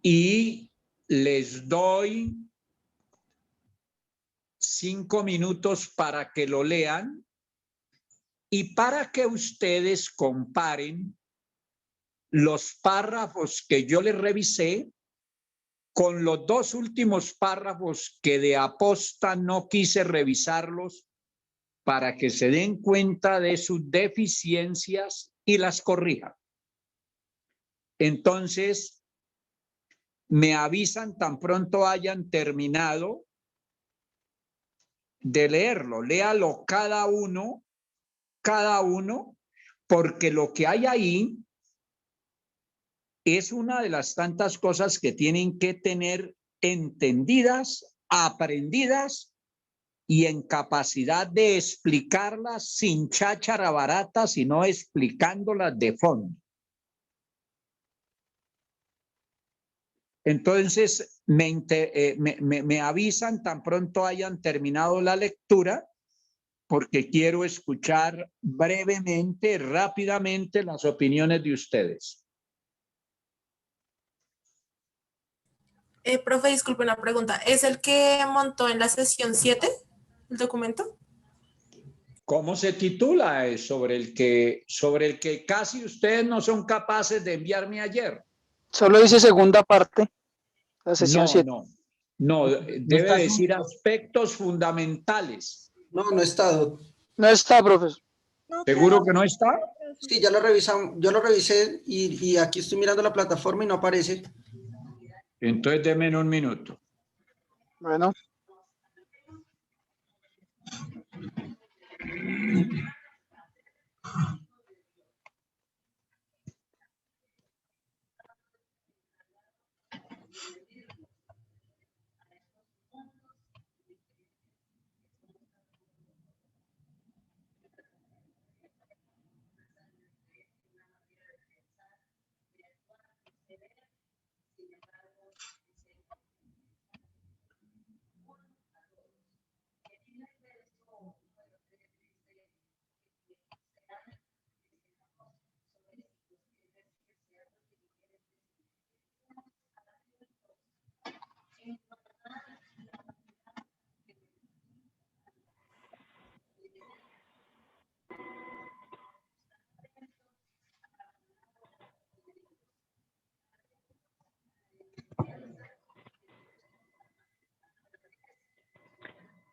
y les doy 5 minutos para que lo lean y para que ustedes comparen los párrafos que yo les revisé con los 2 últimos párrafos que de aposta no quise revisarlos para que se den cuenta de sus deficiencias y las corrijan. Entonces, me avisan tan pronto hayan terminado de leerlo. Léalo cada uno, porque lo que hay ahí es una de las tantas cosas que tienen que tener entendidas, aprendidas y en capacidad de explicarlas sin cháchara barata, sino explicándolas de fondo. Entonces, me avisan tan pronto hayan terminado la lectura, porque quiero escuchar brevemente, rápidamente las opiniones de ustedes. Profe, disculpe una pregunta. ¿Es el que montó en la sesión 7 el documento? ¿Cómo se titula? Sobre el que casi ustedes no son capaces de enviarme ayer. Solo dice segunda parte, la sesión 7. No, debe decir aspectos fundamentales. No está. No está, profesor. ¿Seguro que no está? Sí, ya lo revisamos, yo lo revisé y aquí estoy mirando la plataforma y no aparece. Entonces denme un minuto. Bueno.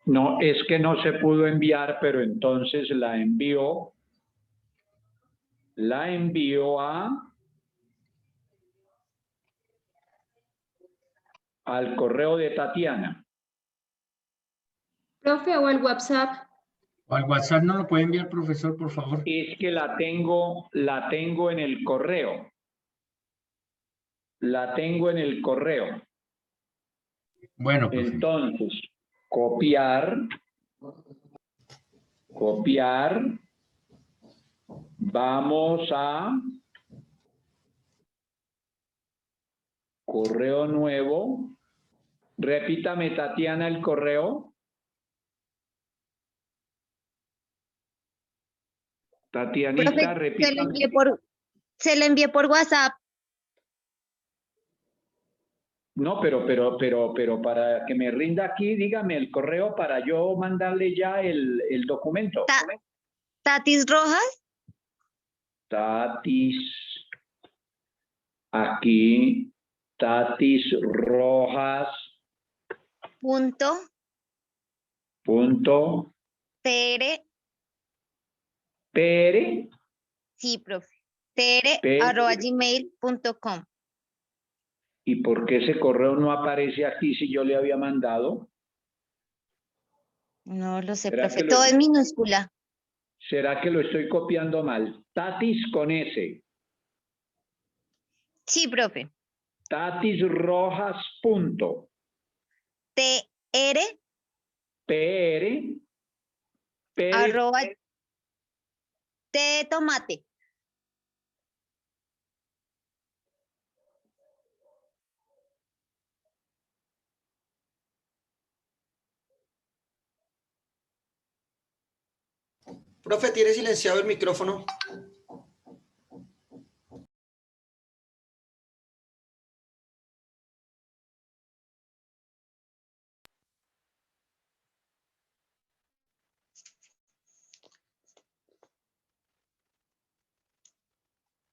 No, es que no se pudo enviar, pero entonces la envío al correo de Tatiana. Profe, o al WhatsApp. O al WhatsApp no lo puede enviar, profesor, por favor. Es que la tengo en el correo. La tengo en el correo. Bueno, profe. Entonces, copiar. Vamos a correo nuevo. Repítame, Tatiana, el correo. Tatianita, Profe, repítame. se le envié por WhatsApp. No, pero para que me rinda aquí, dígame el correo para yo mandarle ya el documento. Tatis Rojas. Tatis. Aquí. Tatis Rojas. Punto. TR. PR. Sí, profe. TR@gmail.com. ¿Y por qué ese correo no aparece aquí si yo le había mandado? No lo sé, profe. Todo en minúscula. ¿Será que lo estoy copiando mal? Tatis con S. Sí, profe. Tatis Rojas. TR. PR. Arroba. T de tomate. Profe, tiene silenciado el micrófono.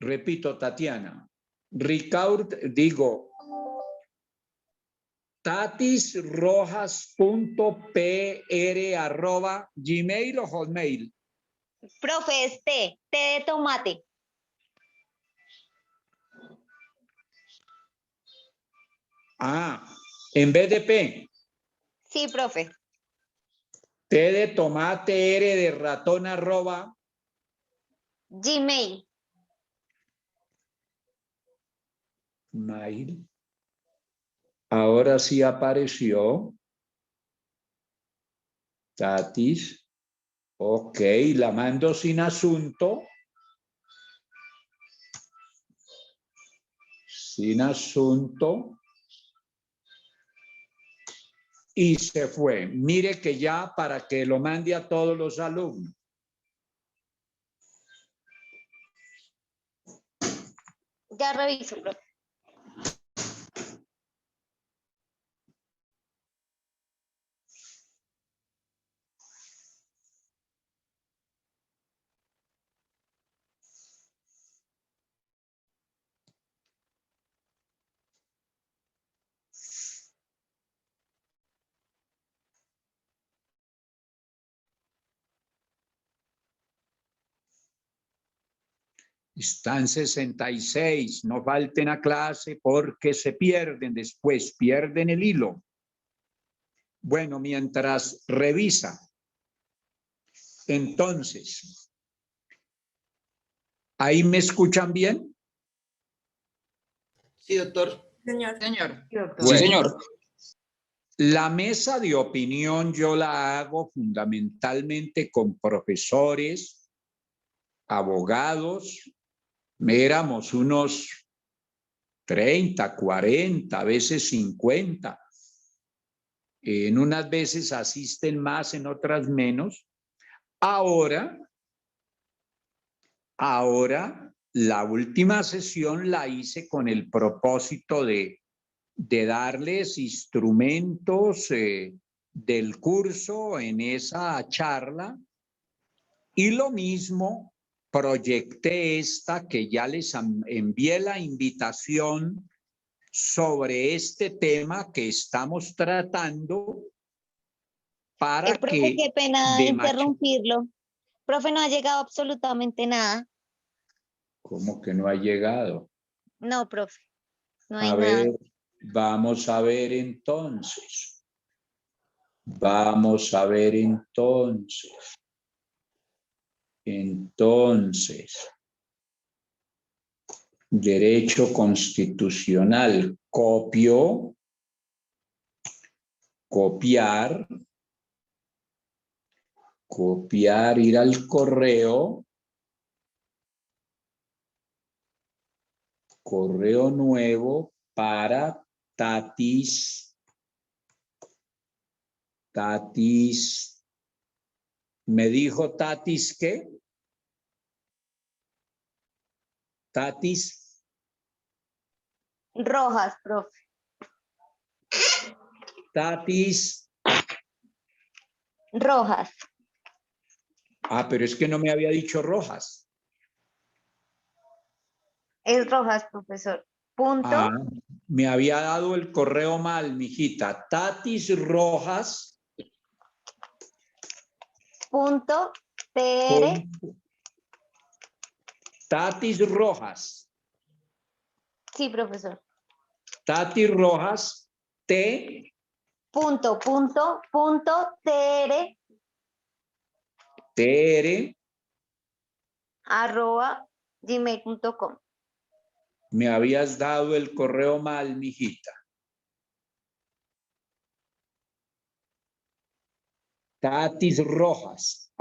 Repito, Tatiana. Ricaurte, digo, tatisrojas.pr@gmail o hotmail. Profe, es T de tomate. Ah, en vez de P. Sí, profe. T de tomate, R de ratón, @ Gmail. mail. Ahora sí apareció. Tatis. Ok, la mando sin asunto. Sin asunto. Y se fue. Mire que ya para que lo mande a todos los alumnos. Ya reviso, profe. Están 66, no falten a clase porque se pierden después, pierden el hilo. Bueno, mientras revisa. Entonces, ¿ahí me escuchan bien? Sí, doctor. Señor. Sí, señor. La mesa de opinión yo la hago fundamentalmente con profesores, abogados. Éramos unos 30, 40, a veces 50. En unas veces asisten más, en otras menos. Ahora, la última sesión la hice con el propósito de darles instrumentos del curso en esa charla, y lo mismo proyecté esta que ya les envié la invitación sobre este tema que estamos tratando para Profe, que qué pena de interrumpirlo. Profe, no ha llegado absolutamente nada. ¿Cómo que no ha llegado? No, profe, no hay A nada. ver, vamos a ver entonces. Vamos a ver entonces. Entonces, derecho constitucional, copio, copiar, ir al correo nuevo para Tatis, me dijo Tatis, ¿qué? Tatis Rojas, profe. Tatis. Rojas. Ah, pero es que no me había dicho Rojas. Es Rojas, profesor. Punto. Ah, me había dado el correo mal, mijita. Tatis Rojas. Punto TR. Tatis Rojas. Sí, profesor. Tatis Rojas. T. Punto TR. TR. @gmail.com. Me habías dado el correo mal, mijita. Tatis Rojas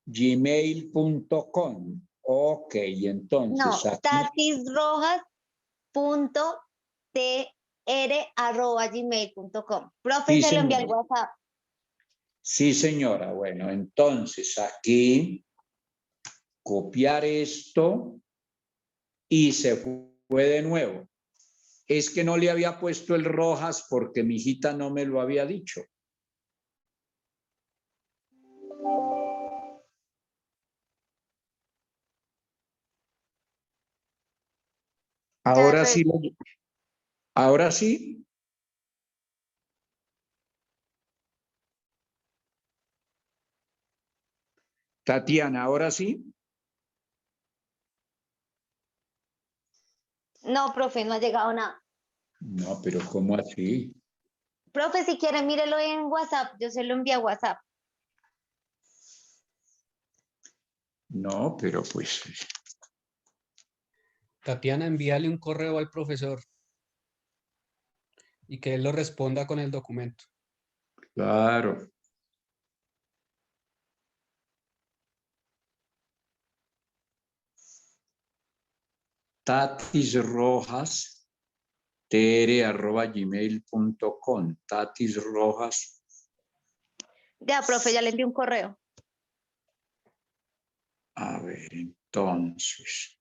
@gmail.com. Ok, entonces. No, aquí, tatisrojas.tr@gmail.com. Profe, sí, se lo envié al señora. WhatsApp. Sí, señora. Bueno, entonces aquí copiar esto y se fue de nuevo. Es que no le había puesto el Rojas porque mi hijita no me lo había dicho. Ahora re- sí, ahora sí. Tatiana, ahora sí. No, profe, no ha llegado nada. No, pero ¿cómo así? Profe, si quiere, mírelo en WhatsApp. Yo se lo envié a WhatsApp. No, pero pues, Tatiana, envíale un correo al profesor y que él lo responda con el documento. claro. Tatis Rojas, tr@gmail.com. Tatis Rojas. Ya, profe, ya le envié un correo. A ver, entonces,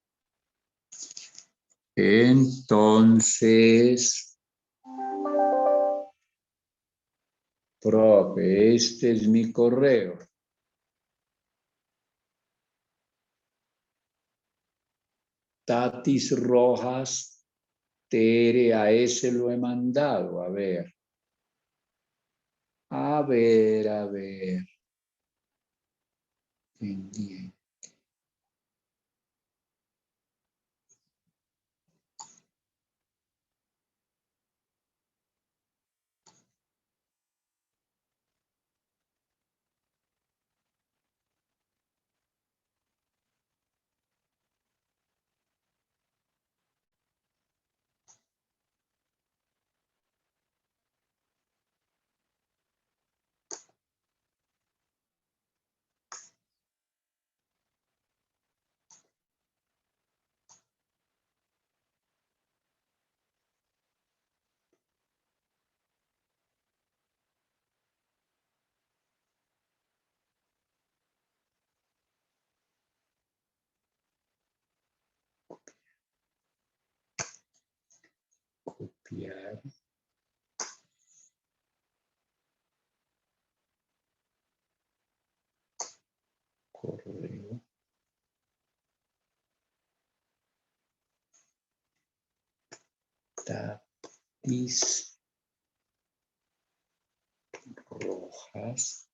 profe, este es mi correo. Tatis Rojas, a ese lo he mandado. A ver. A ver, a ver. Pendiente. Copiar. Correo. Tatis Rojas.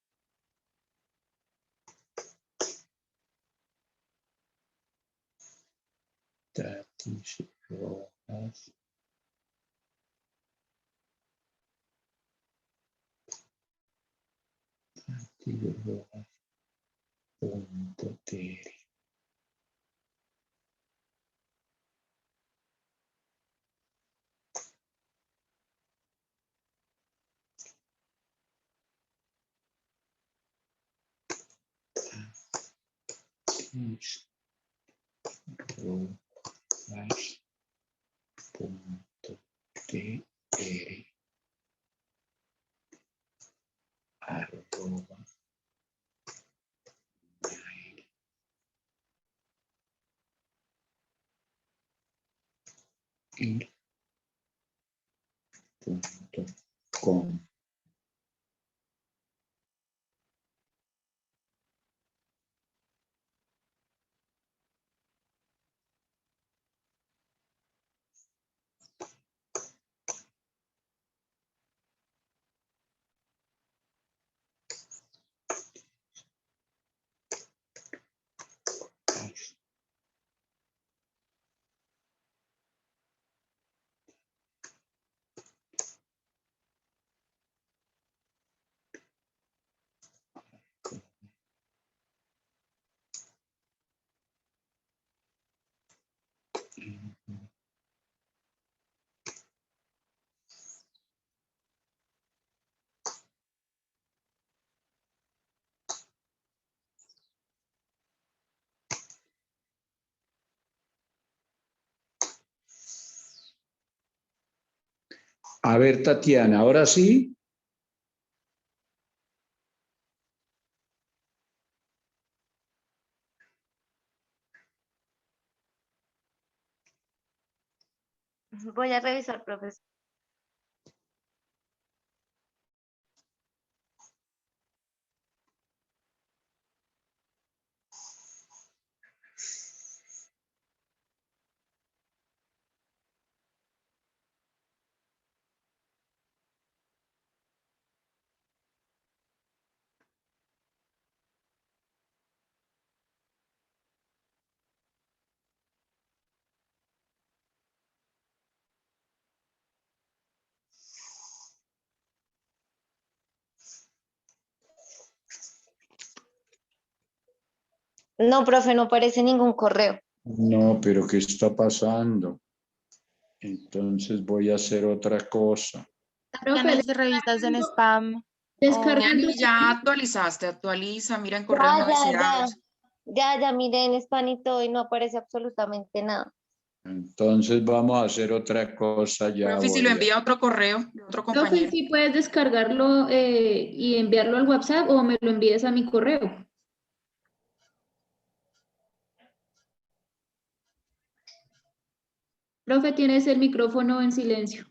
Tatis Rojas. Tatis Rojas. Punto tr. Tatis Rojas. Punto tr. Arroba. Punto com. A ver, Tatiana, ahora sí. Voy a revisar, profesor. No, profe, no aparece ningún correo. No, pero ¿qué está pasando? Entonces voy a hacer otra cosa. Profe, Si revisas en spam. descargando. Dani, ya actualizaste, actualiza, mira en correos Ya, no ya, ya. deseados. Ya miré en spam y todo y no aparece absolutamente nada. Entonces vamos a hacer otra cosa. Ya Profe, si lo voy a... envía a otro correo, de otro Profe, compañero. si puedes descargarlo y enviarlo al WhatsApp o me lo envíes a mi correo. Profe, tienes el micrófono en silencio.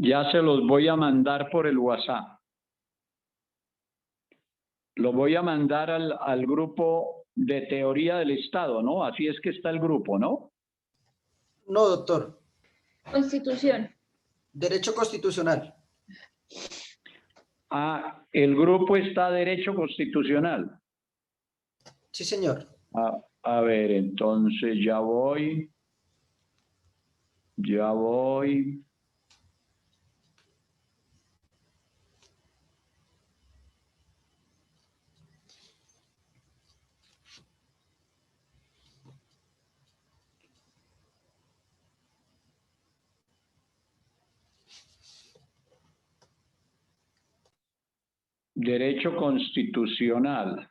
Ya se los voy a mandar por el WhatsApp. Lo voy a mandar al grupo de teoría del Estado, ¿no? Así es que está el grupo, ¿no? No, doctor. Constitución. Derecho constitucional. Ah, el grupo está Derecho Constitucional. Sí, señor. A ver, entonces ya voy. Ya voy. Derecho Constitucional.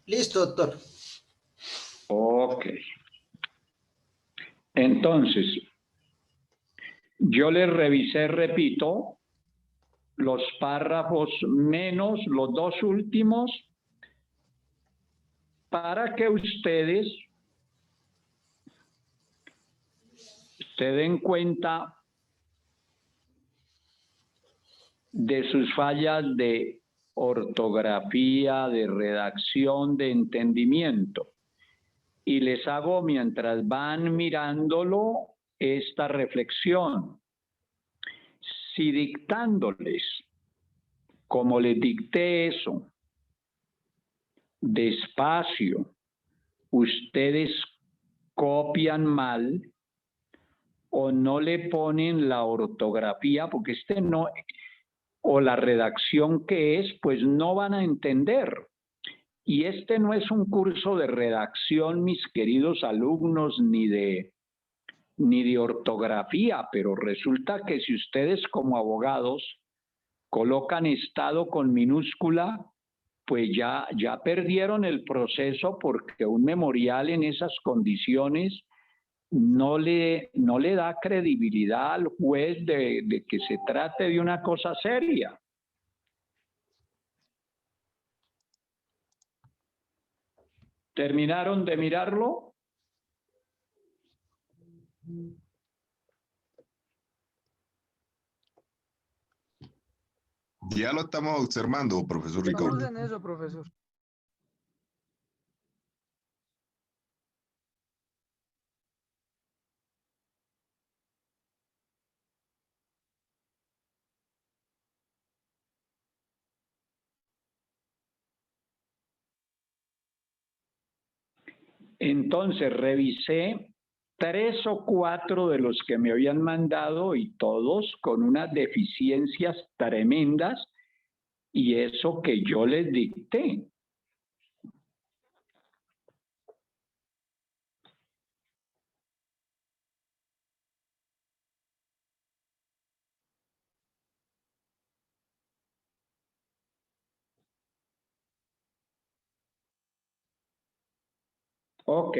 Listo, doctor. Ok. Entonces, yo les revisé, repito, los párrafos menos los dos últimos para que ustedes se den cuenta de sus fallas de ortografía, de redacción, de entendimiento. Y les hago, mientras van mirándolo, esta reflexión. Si dictándoles, como les dicté eso, despacio, ustedes copian mal o no le ponen la ortografía, porque no, o la redacción que es, pues no van a entender. Y este no es un curso de redacción, mis queridos alumnos, ni de ortografía, pero resulta que si ustedes como abogados colocan estado con minúscula, pues ya perdieron el proceso, porque un memorial en esas condiciones no le da credibilidad al juez de que se trate de una cosa seria. ¿Terminaron de mirarlo? Ya lo estamos observando, profesor Ricaurte. Estamos en eso, profesor. Entonces revisé 3 o 4 de los que me habían mandado y todos con unas deficiencias tremendas, y eso que yo les dicté. Ok,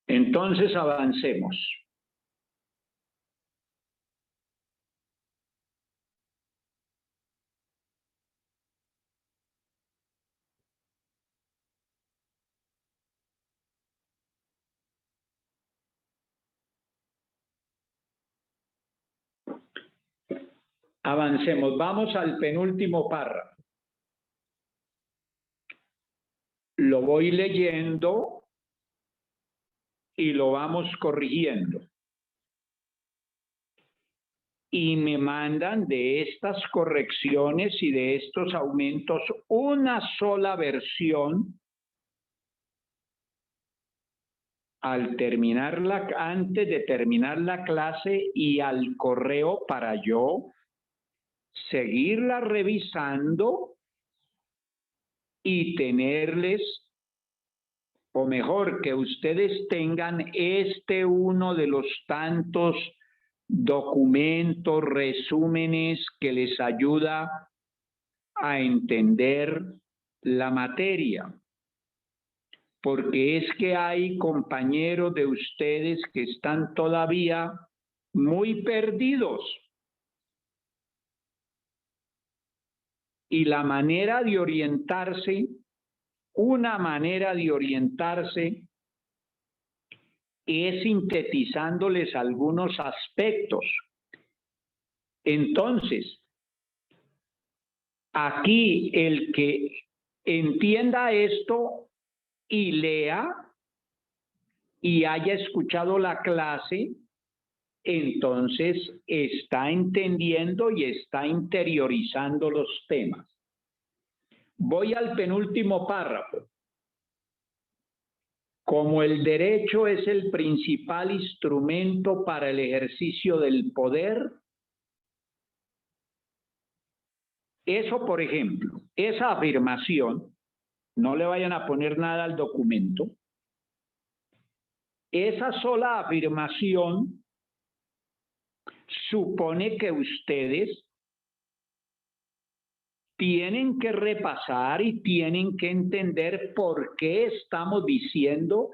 entonces avancemos. Avancemos, vamos al penúltimo párrafo. Lo voy leyendo y lo vamos corrigiendo. Y me mandan de estas correcciones y de estos aumentos una sola versión antes de terminar la clase y al correo para yo seguirla revisando y tenerles, o mejor, que ustedes tengan uno de los tantos documentos, resúmenes que les ayuda a entender la materia. Porque es que hay compañeros de ustedes que están todavía muy perdidos. Y la manera de orientarse, una manera de orientarse es sintetizándoles algunos aspectos. Entonces, aquí el que entienda esto y lea y haya escuchado la clase, entonces está entendiendo y está interiorizando los temas. Voy al penúltimo párrafo. Como el derecho es el principal instrumento para el ejercicio del poder, eso, por ejemplo, esa afirmación, no le vayan a poner nada al documento, esa sola afirmación supone que ustedes tienen que repasar y tienen que entender por qué estamos diciendo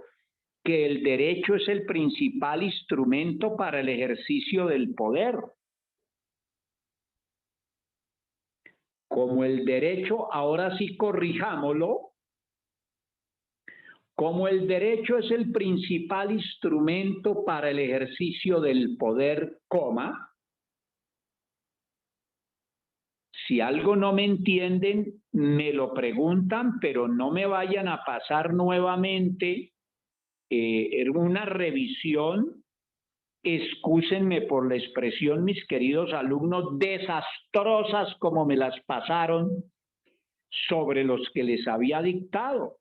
que el derecho es el principal instrumento para el ejercicio del poder. Como el derecho, ahora sí corrijámoslo, como el derecho es el principal instrumento para el ejercicio del poder, coma, si algo no me entienden, me lo preguntan, pero no me vayan a pasar nuevamente una revisión. Excúsenme por la expresión, mis queridos alumnos, desastrosas como me las pasaron sobre los que les había dictado.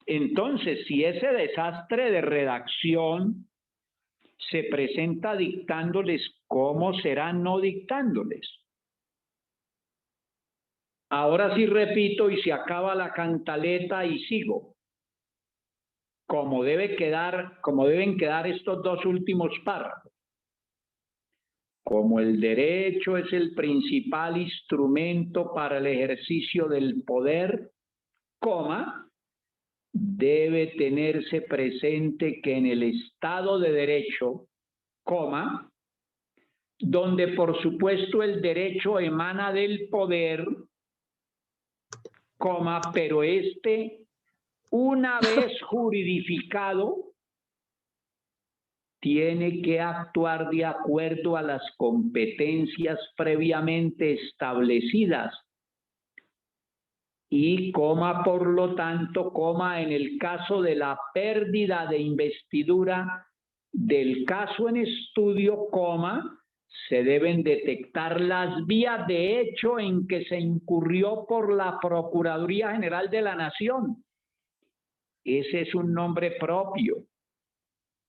Entonces, si ese desastre de redacción se presenta dictándoles, ¿cómo será no dictándoles? Ahora sí repito y se acaba la cantaleta y sigo. Como deben quedar estos dos últimos párrafos. Como el derecho es el principal instrumento para el ejercicio del poder, coma, debe tenerse presente que en el Estado de Derecho, coma, donde por supuesto el derecho emana del poder, coma, pero una vez juridificado, tiene que actuar de acuerdo a las competencias previamente establecidas. Y, coma, por lo tanto, coma, en el caso de la pérdida de investidura del caso en estudio, coma, se deben detectar las vías de hecho en que se incurrió por la Procuraduría General de la Nación. Ese es un nombre propio.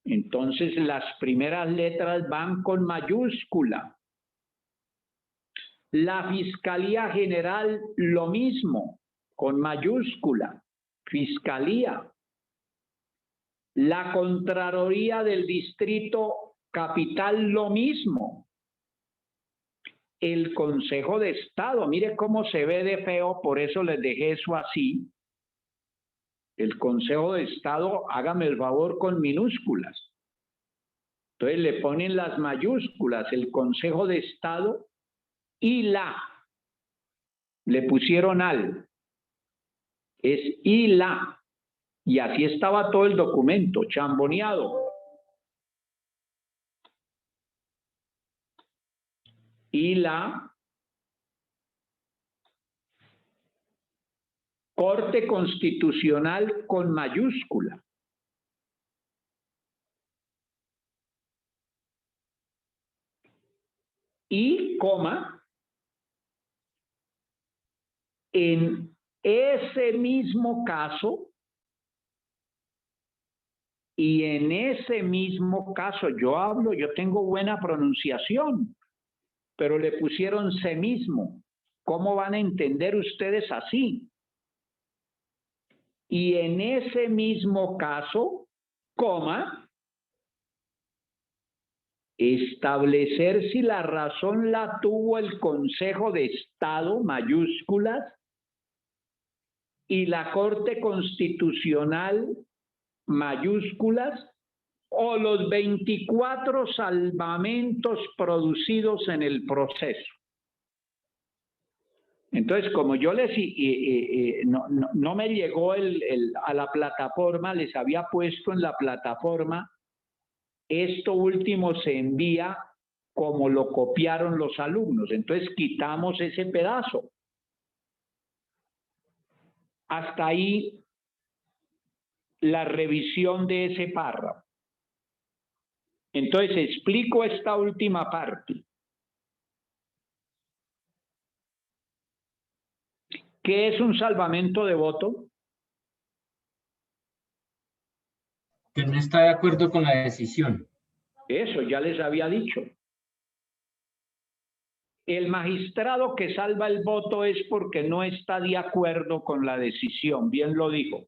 Entonces, las primeras letras van con mayúscula. La Fiscalía General, lo mismo, con mayúscula. Fiscalía. La Contraloría del Distrito Capital, lo mismo. el Consejo de Estado. Mire cómo se ve de feo, por eso les dejé eso así. El Consejo de Estado, hágame el favor, con minúsculas. Entonces le ponen las mayúsculas, el Consejo de Estado y la. Le pusieron al. Es y la. Y así estaba todo el documento, chamboneado. Y la Corte Constitucional con mayúscula. Y coma, en ese mismo caso, y en ese mismo caso, yo tengo buena pronunciación, pero le pusieron se mismo. ¿Cómo van a entender ustedes así? Y en ese mismo caso, coma, establecer si la razón la tuvo el Consejo de Estado, mayúsculas, y la Corte Constitucional, mayúsculas, o los 24 salvamentos producidos en el proceso. Entonces, como yo les no me llegó a la plataforma, les había puesto en la plataforma, esto último se envía como lo copiaron los alumnos. Entonces, quitamos ese pedazo. Hasta ahí la revisión de ese párrafo. Entonces, explico esta última parte. ¿Qué es un salvamento de voto? Que no está de acuerdo con la decisión. Eso ya les había dicho. El magistrado que salva el voto es porque no está de acuerdo con la decisión, bien lo dijo.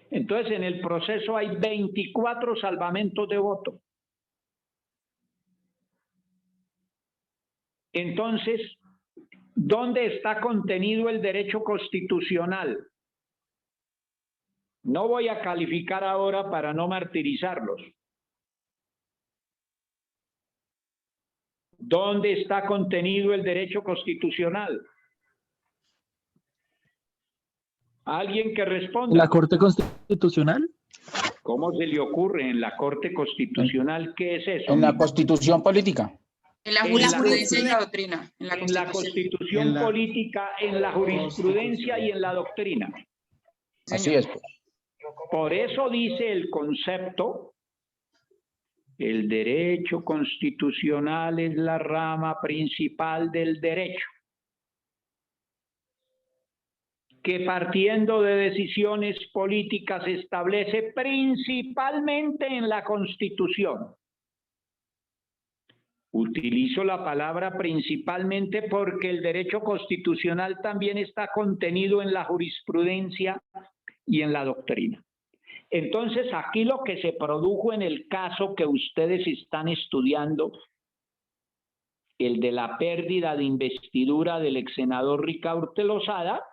Entonces, en el proceso hay 24 salvamentos de voto. Entonces, ¿dónde está contenido el derecho constitucional? No voy a calificar ahora para no martirizarlos. ¿Dónde está contenido el derecho constitucional? ¿Alguien que responda? ¿En la Corte Constitucional? ¿Cómo se le ocurre en la Corte Constitucional? ¿Qué es eso? En la Constitución Política. En la jurisprudencia y la doctrina. En la Constitución Política, en la jurisprudencia y en la doctrina. Así es. Por eso dice el concepto, el derecho constitucional es la rama principal del derecho, que partiendo de decisiones políticas se establece principalmente en la Constitución. Utilizo la palabra principalmente porque el derecho constitucional también está contenido en la jurisprudencia y en la doctrina. Entonces, aquí lo que se produjo en el caso que ustedes están estudiando, el de la pérdida de investidura del ex senador Ricaurte Lozada,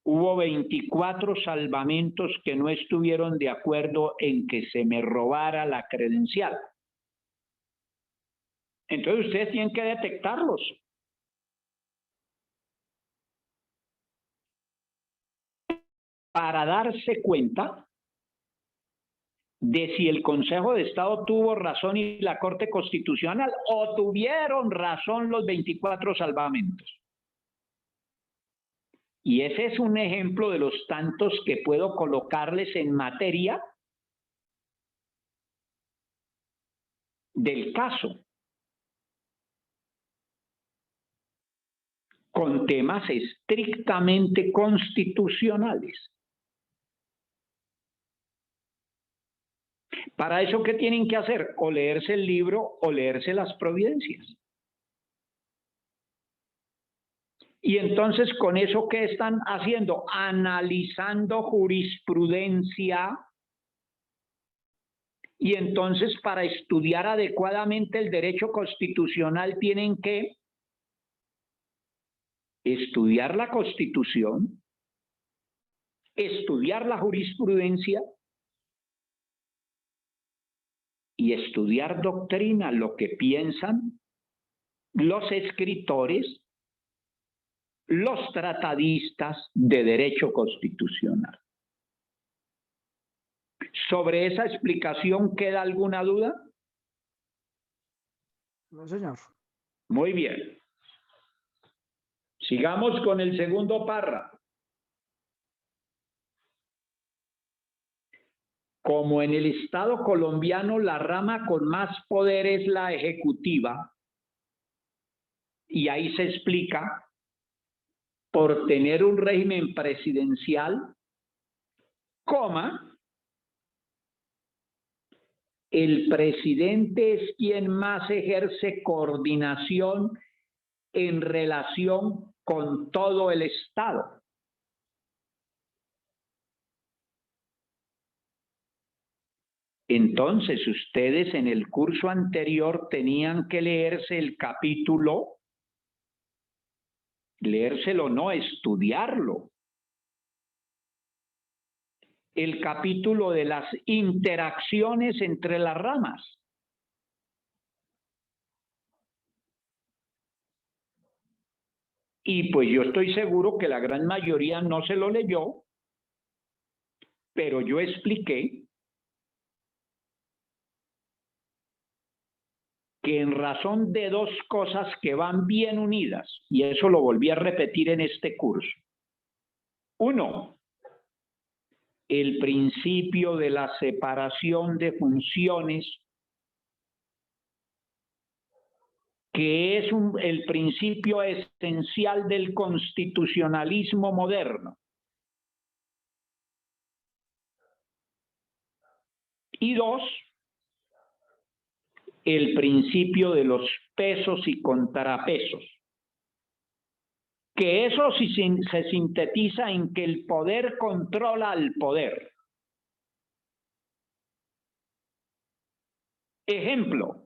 hubo 24 salvamentos que no estuvieron de acuerdo en que se me robara la credencial. Entonces ustedes tienen que detectarlos. Para darse cuenta de si el Consejo de Estado tuvo razón y la Corte Constitucional o tuvieron razón los 24 salvamentos. Y ese es un ejemplo de los tantos que puedo colocarles en materia del caso, con temas estrictamente constitucionales. Para eso, ¿qué tienen que hacer? O leerse el libro o leerse las providencias. Y entonces, ¿con eso qué están haciendo? Analizando jurisprudencia Y entonces para estudiar adecuadamente el derecho constitucional tienen que estudiar la Constitución, estudiar la jurisprudencia y estudiar doctrina, lo que piensan los escritores, los tratadistas de derecho constitucional. ¿Sobre esa explicación queda alguna duda? No, señor. Muy bien. Sigamos con el segundo párrafo. Como en el Estado colombiano la rama con más poder es la ejecutiva, y ahí se explica, por tener un régimen presidencial, el presidente es quien más ejerce coordinación en relación con todo el Estado. Entonces, ustedes en el curso anterior tenían que leerse el capítulo, leérselo no, estudiarlo. El capítulo de las interacciones entre las ramas. Y pues yo estoy seguro que la gran mayoría no se lo leyó, pero yo expliqué que en razón de dos cosas que van bien unidas, y eso lo volví a repetir en este curso. Uno, el principio de la separación de funciones, que es el principio esencial del constitucionalismo moderno. Y dos, el principio de los pesos y contrapesos, que eso se sintetiza en que el poder controla al poder. Ejemplo,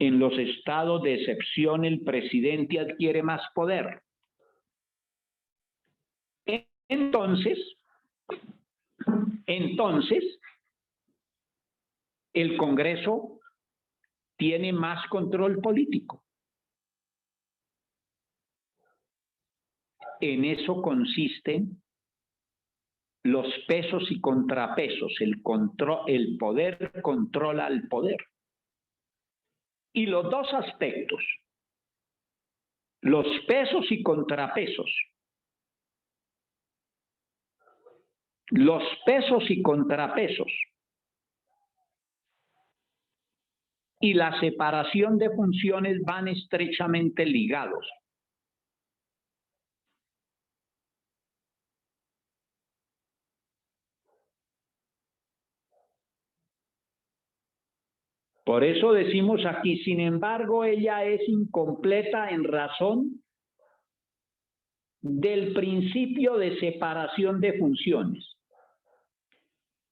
en los estados de excepción el presidente adquiere más poder. Entonces, el Congreso tiene más control político. En eso consisten los pesos y contrapesos. El poder controla al poder. Y los dos aspectos, los pesos y contrapesos, los pesos y contrapesos y la separación de funciones van estrechamente ligados. Por eso decimos aquí, sin embargo, ella es incompleta en razón del principio de separación de funciones.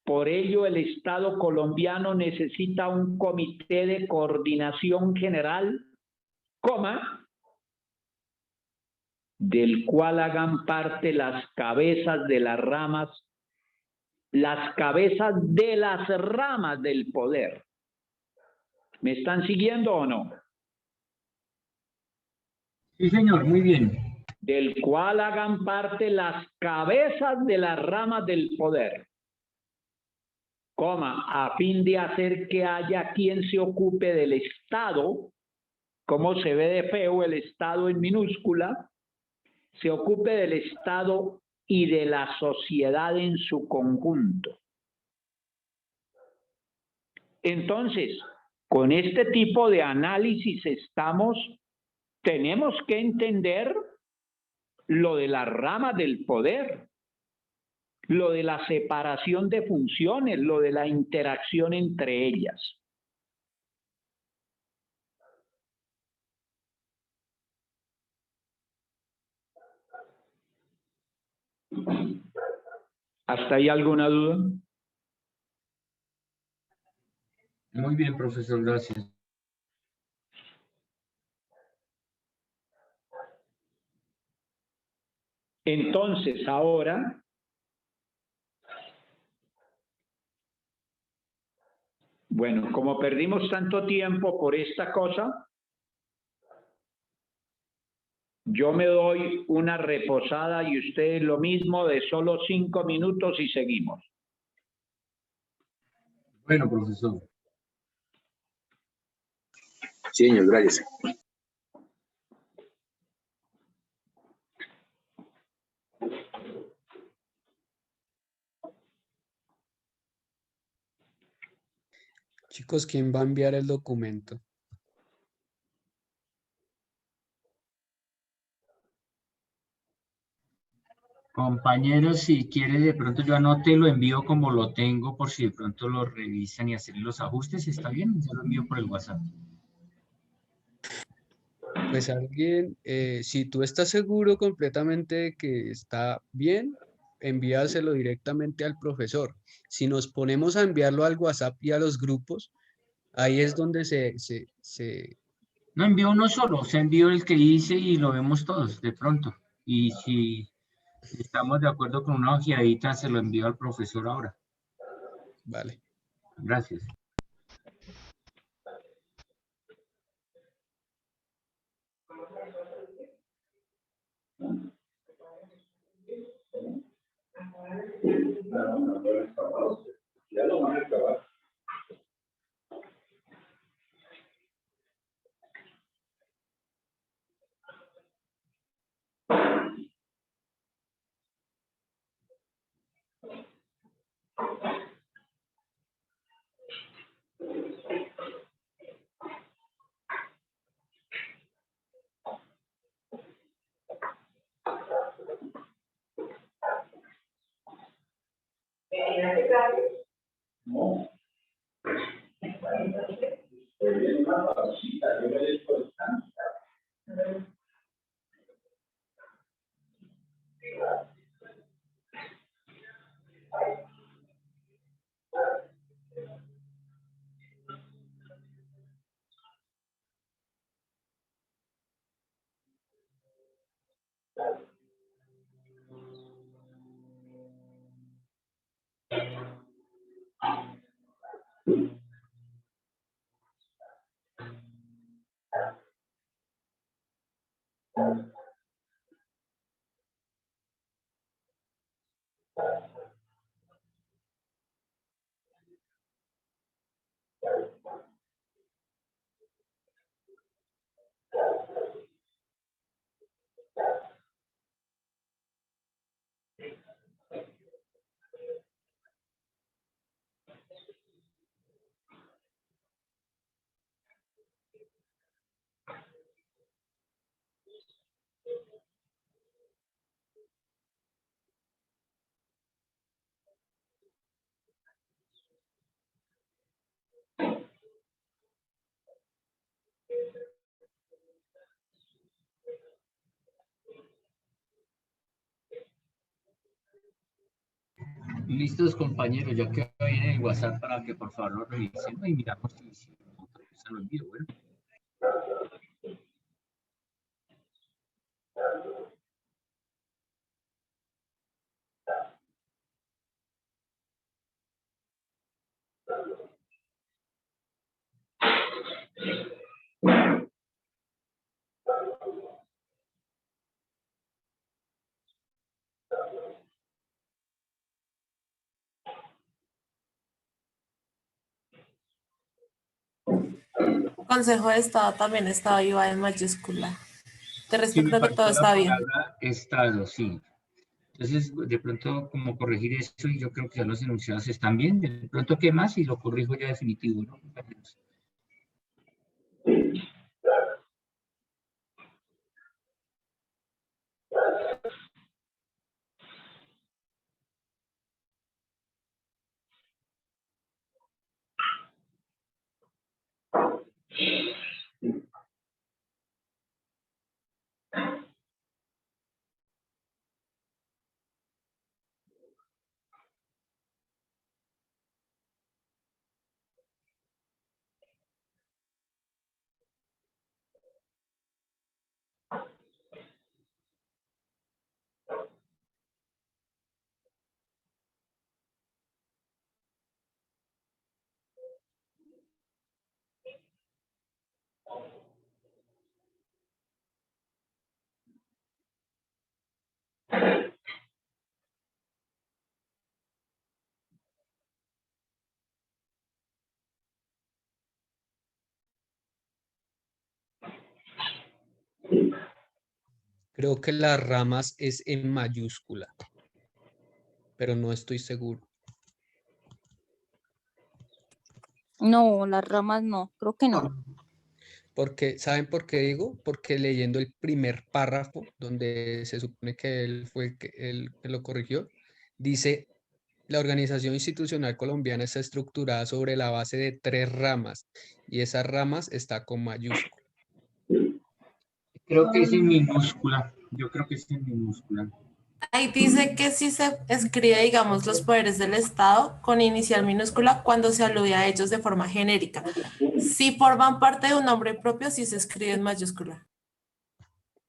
Por ello, el Estado colombiano necesita un comité de coordinación general, del cual hagan parte las cabezas de las ramas, las cabezas de las ramas del poder. ¿Me están siguiendo o no? Sí, señor, muy bien. Del cual hagan parte las cabezas de las ramas del poder, a fin de hacer que haya quien se ocupe del Estado, como se ve de feo el Estado en minúscula, se ocupe del Estado y de la sociedad en su conjunto. Entonces, con este tipo de análisis tenemos que entender lo de las ramas del poder, lo de la separación de funciones, lo de la interacción entre ellas. ¿Hasta ahí alguna duda? Muy bien, profesor, gracias. Entonces, ahora, bueno, como perdimos tanto tiempo por esta cosa, yo me doy una reposada y ustedes lo mismo de solo 5 minutos y seguimos. Bueno, profesor. Sí, señor, gracias. Chicos, ¿quién va a enviar el documento? Compañeros, si quiere, de pronto yo anote, lo envío como lo tengo, por si de pronto lo revisan y hacen los ajustes, ¿está bien? Yo lo envío por el WhatsApp. Pues alguien, si tú estás seguro completamente de que está bien, envíaselo directamente al profesor. Si nos ponemos a enviarlo al WhatsApp y a los grupos, ahí es donde No envío uno solo, se envío el que hice y lo vemos todos, de pronto. Y si estamos de acuerdo con una ojeadita, se lo envío al profesor ahora. Vale. Gracias. Listos, compañeros, ya que viene el WhatsApp para que por favor lo revisen y miramos si se lo envío. Bueno. Consejo de Estado también estaba iba en mayúscula. De Sí, me respecto a que todo faltó la está bien. palabra estado, sí. Entonces, de pronto, como corregir eso, y yo creo que ya los enunciados están bien. De pronto, ¿qué más? Y lo corrijo ya definitivo, ¿no, compañeros? Creo que las ramas es en mayúscula, pero no estoy seguro. No, las ramas no, creo que no. Porque, ¿saben por qué digo? Porque leyendo el primer párrafo, donde se supone que él fue el que lo corrigió, dice, la organización institucional colombiana está estructurada sobre la base de 3 ramas, y esas ramas está con mayúscula. Creo que es en minúscula. Yo creo que es en minúscula. Ahí dice que si se escribe, digamos, los poderes del Estado con inicial minúscula cuando se alude a ellos de forma genérica. Si forman parte de un nombre propio, sí se escribe en mayúscula.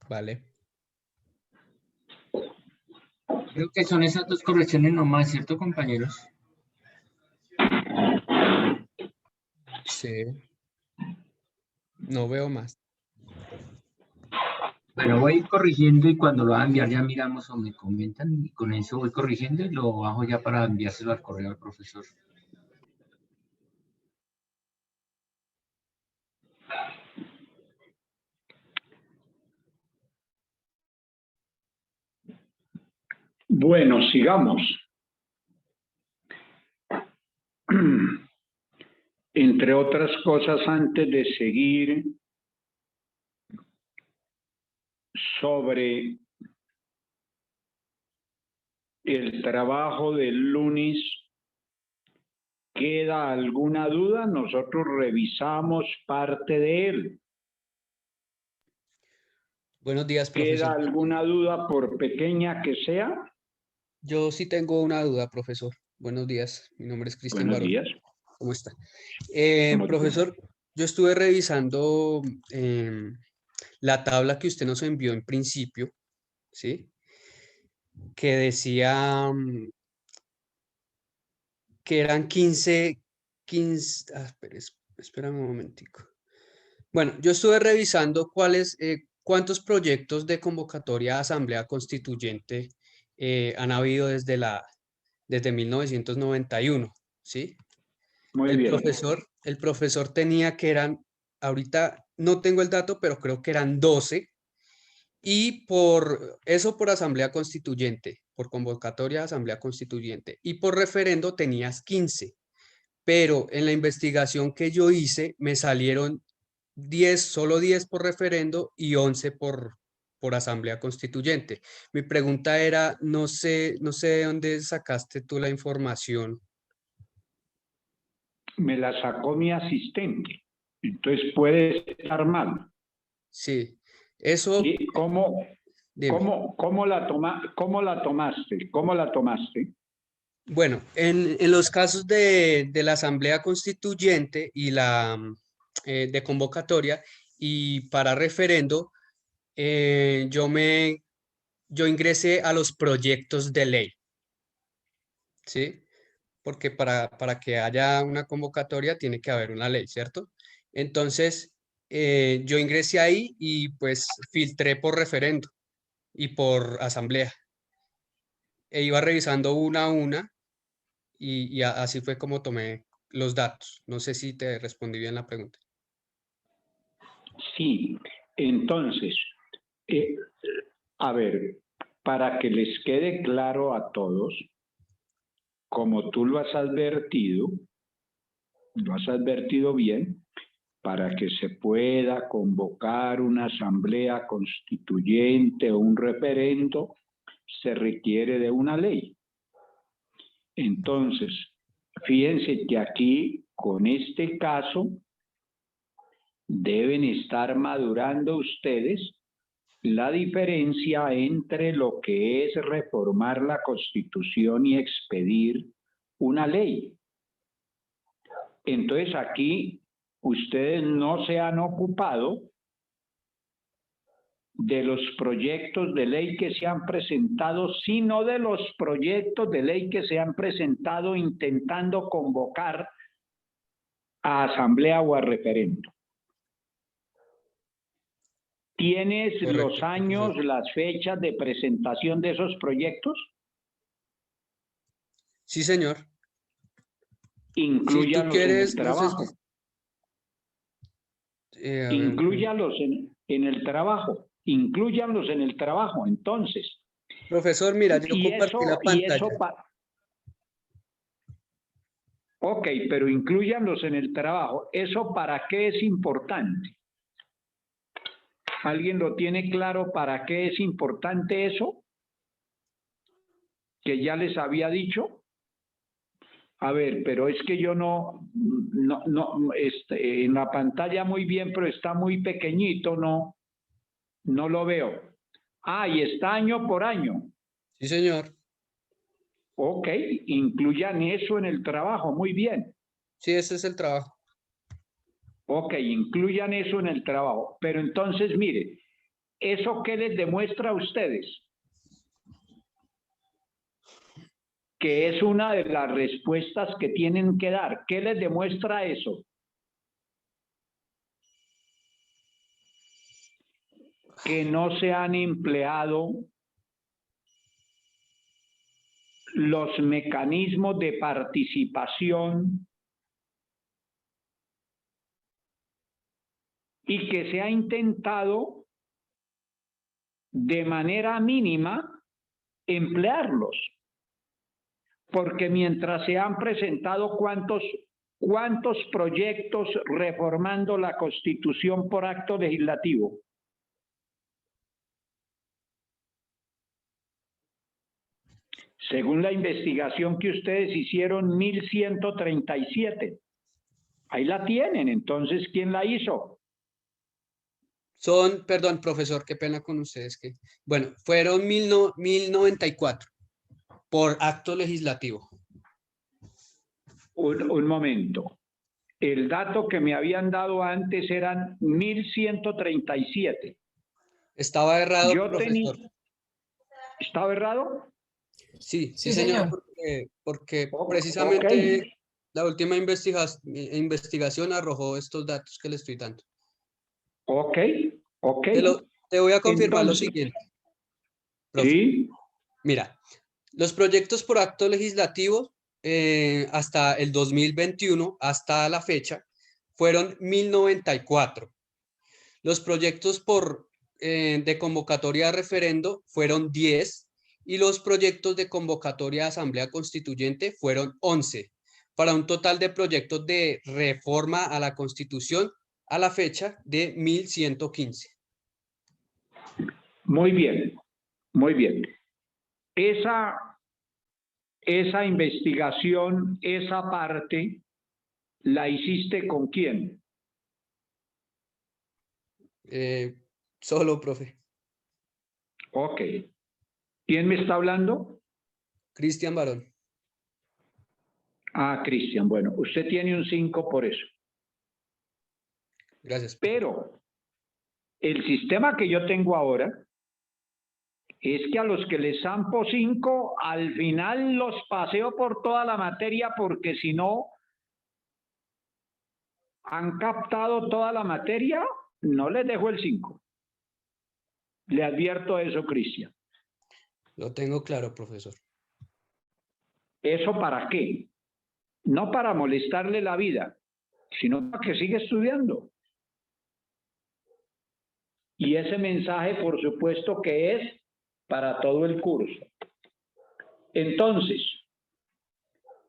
Vale. Creo que son esas 2 correcciones nomás, ¿cierto, compañeros? Sí. No veo más. Bueno, voy corrigiendo y cuando lo va a enviar ya miramos o me comentan y con eso voy corrigiendo y lo bajo ya para enviárselo al correo al profesor. Bueno, sigamos. Entre otras cosas, antes de seguir sobre el trabajo del lunes, ¿queda alguna duda? Nosotros revisamos parte de él. Buenos días, profesor. ¿Queda alguna duda, por pequeña que sea? Yo sí tengo una duda, profesor. Buenos días. Mi nombre es Cristian Buenos Barón. días. ¿Cómo está? ¿Cómo Profesor, yo estuve revisando la tabla que usted nos envió en principio, ¿sí? Que decía que eran 15, espera un momentico. Bueno, yo estuve revisando cuántos proyectos de convocatoria a Asamblea Constituyente han habido desde 1991, ¿sí? Muy bien. El profesor tenía que ahorita no tengo el dato, pero creo que eran 12, y por Asamblea Constituyente, por convocatoria a Asamblea Constituyente, y por referendo tenías 15, pero en la investigación que yo hice me salieron 10, solo 10 por referendo y 11 por Asamblea Constituyente. Mi pregunta era, no sé de dónde sacaste tú la información. Me la sacó mi asistente, entonces puede estar mal. Sí, eso. ¿Y cómo la tomaste? ¿Cómo la tomaste? Bueno, en los casos de la Asamblea Constituyente y la de convocatoria y para referendo, yo ingresé a los proyectos de ley, ¿sí? Porque para que haya una convocatoria tiene que haber una ley, ¿cierto? Entonces, yo ingresé ahí y pues filtré por referendo y por asamblea. E iba revisando una a una y así fue como tomé los datos. No sé si te respondí bien la pregunta. Sí, entonces, a ver, para que les quede claro a todos, como tú lo has advertido bien, para que se pueda convocar una asamblea constituyente o un referendo, se requiere de una ley. Entonces, fíjense que aquí, con este caso, deben estar madurando ustedes la diferencia entre lo que es reformar la Constitución y expedir una ley. Entonces aquí ustedes no se han ocupado de los proyectos de ley que se han presentado, sino de los proyectos de ley que se han presentado intentando convocar a asamblea o a referendo. ¿Tienes los años, las fechas de presentación de esos proyectos? Sí, señor. Inclúyalos si tú quieres, en el trabajo. No sé, Inclúyalos en el trabajo. inclúyanlos en el trabajo, entonces. Profesor, mira, yo compartí la pantalla. Ok, pero inclúyanlos en el trabajo. ¿Eso para qué es importante? ¿Alguien lo tiene claro para qué es importante eso? Que ya les había dicho. A ver, pero es que yo en la pantalla muy bien, pero está muy pequeñito, no lo veo. Ah, y está año por año. Sí, señor. Ok, incluyan eso en el trabajo, muy bien. Sí, ese es el trabajo. Ok, incluyan eso en el trabajo. Pero entonces, mire, ¿eso qué les demuestra a ustedes? Que es una de las respuestas que tienen que dar. ¿Qué les demuestra eso? Que no se han empleado los mecanismos de participación y que se ha intentado de manera mínima emplearlos. Porque mientras se han presentado cuántos proyectos reformando la Constitución por acto legislativo. Según la investigación que ustedes hicieron, 1137. Ahí la tienen. Entonces, ¿quién la hizo? Perdón, profesor, qué pena con ustedes. Bueno, fueron 1094 por acto legislativo. Un momento. El dato que me habían dado antes eran 1137. Estaba errado, profesor. ¿Estaba errado? Sí, señor, porque precisamente la última investigación arrojó estos datos que le estoy dando. Ok. Te voy a confirmar Entonces, lo siguiente. Profe. Sí. Mira, los proyectos por acto legislativo hasta el 2021, hasta la fecha, fueron 1094. Los proyectos de convocatoria a referendo fueron 10 y los proyectos de convocatoria a asamblea constituyente fueron 11, para un total de proyectos de reforma a la Constitución a la fecha de 1115. Muy bien, muy bien. Esa investigación, esa parte, ¿la hiciste con quién? Solo, profe. Ok. ¿Quién me está hablando? Cristian Barón. Ah, Cristian. Bueno, usted tiene un 5 por eso. Gracias. Pero el sistema que yo tengo ahora es que a los que les zampo 5, al final los paseo por toda la materia porque si no han captado toda la materia, no les dejo el 5. Le advierto eso, Cristian. Lo tengo claro, profesor. ¿Eso para qué? No para molestarle la vida, sino para que siga estudiando. Y ese mensaje, por supuesto, que es para todo el curso. Entonces,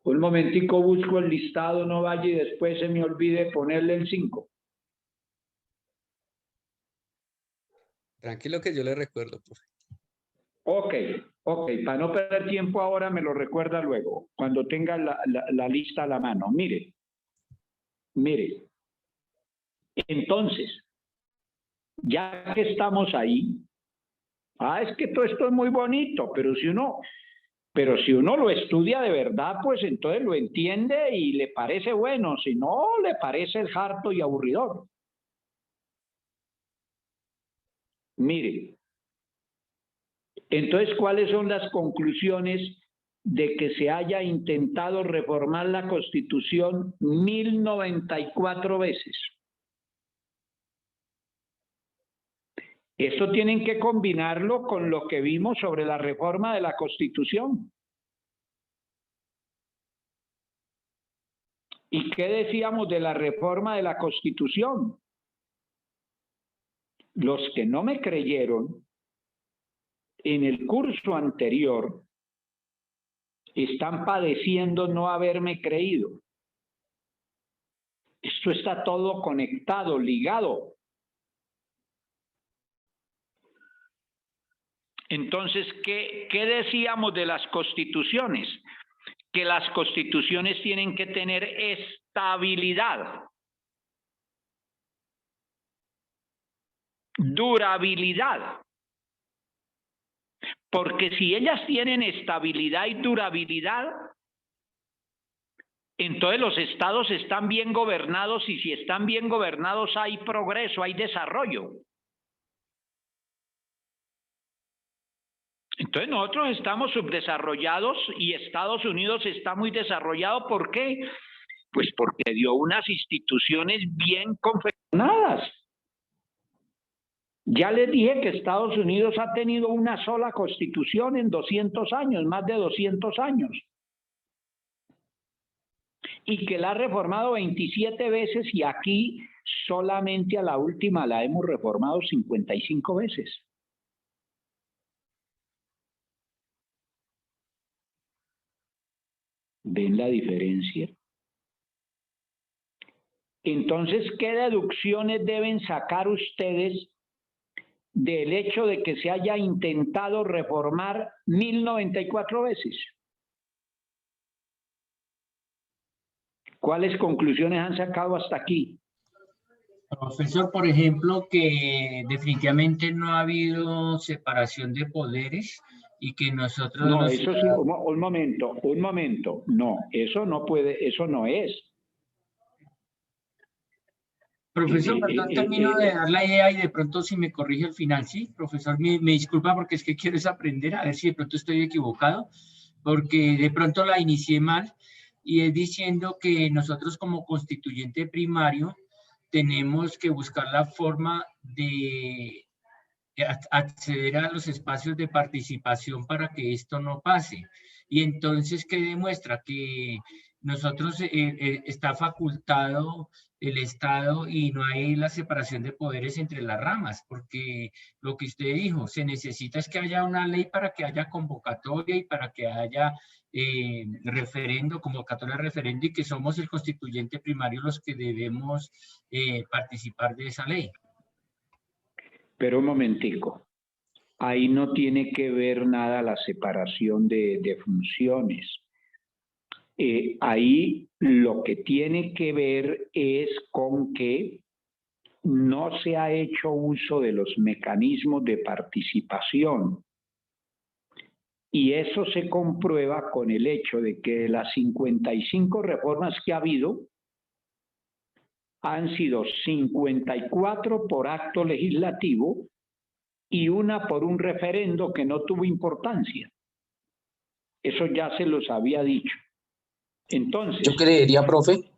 un momentico busco el listado, no vaya y después se me olvide ponerle el 5. Tranquilo que yo le recuerdo, profe. Ok, para no perder tiempo ahora me lo recuerda luego, cuando tenga la lista a la mano. Mire, entonces, ya que estamos ahí, es que todo esto es muy bonito, pero si uno lo estudia de verdad, pues entonces lo entiende y le parece bueno, si no, le parece harto y aburridor. Mire, entonces, ¿cuáles son las conclusiones de que se haya intentado reformar la Constitución 1094 veces? Esto tienen que combinarlo con lo que vimos sobre la reforma de la Constitución. ¿Y qué decíamos de la reforma de la Constitución? los que no me creyeron en el curso anterior están padeciendo no haberme creído. Esto está todo conectado, ligado. Entonces, ¿qué decíamos de las constituciones? Que las constituciones tienen que tener estabilidad, durabilidad. Porque si ellas tienen estabilidad y durabilidad, entonces los estados están bien gobernados, y si están bien gobernados hay progreso, hay desarrollo. Entonces nosotros estamos subdesarrollados y Estados Unidos está muy desarrollado. ¿Por qué? Pues porque dio unas instituciones bien confeccionadas. Ya les dije que Estados Unidos ha tenido una sola constitución en 200 años, más de 200 años. Y que la ha reformado 27 veces y aquí solamente a la última la hemos reformado 55 veces. ¿Ven la diferencia? Entonces, ¿qué deducciones deben sacar ustedes del hecho de que se haya intentado reformar 1094 veces? ¿Cuáles conclusiones han sacado hasta aquí? Profesor, por ejemplo, que definitivamente no ha habido separación de poderes y que nosotros... No, eso sí, un momento. No, eso no puede, eso no es. Profesor, perdón, termino de dar la idea y de pronto si me corrige al final, ¿sí? Profesor, me disculpa porque es que quiero es aprender, a ver si de pronto estoy equivocado, porque de pronto la inicié mal, y es diciendo que nosotros como constituyente primario tenemos que buscar la forma de acceder a los espacios de participación para que esto no pase. Y entonces, ¿qué demuestra? Que nosotros está facultado el Estado y no hay la separación de poderes entre las ramas, porque lo que usted dijo, se necesita es que haya una ley para que haya convocatoria y para que haya referendo, convocatoria de referendo, y que somos el constituyente primario los que debemos participar de esa ley. Pero un momentico, ahí no tiene que ver nada la separación de funciones. Ahí lo que tiene que ver es con que no se ha hecho uso de los mecanismos de participación. Y eso se comprueba con el hecho de que de las 55 reformas que ha habido, han sido 54 por acto legislativo y una por un referendo que no tuvo importancia. Eso ya se los había dicho. Entonces... Yo creería, profe.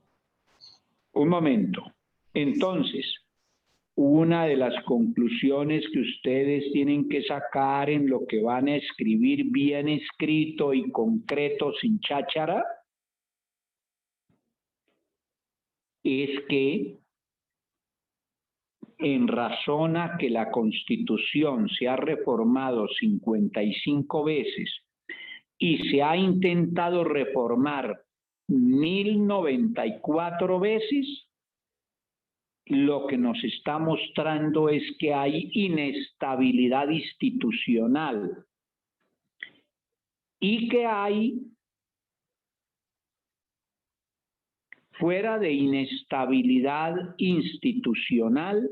Un momento. Entonces, una de las conclusiones que ustedes tienen que sacar en lo que van a escribir bien escrito y concreto, sin cháchara, es que en razón a que la Constitución se ha reformado 55 veces y se ha intentado reformar 1094 veces, lo que nos está mostrando es que hay inestabilidad institucional y que hay, fuera de inestabilidad institucional,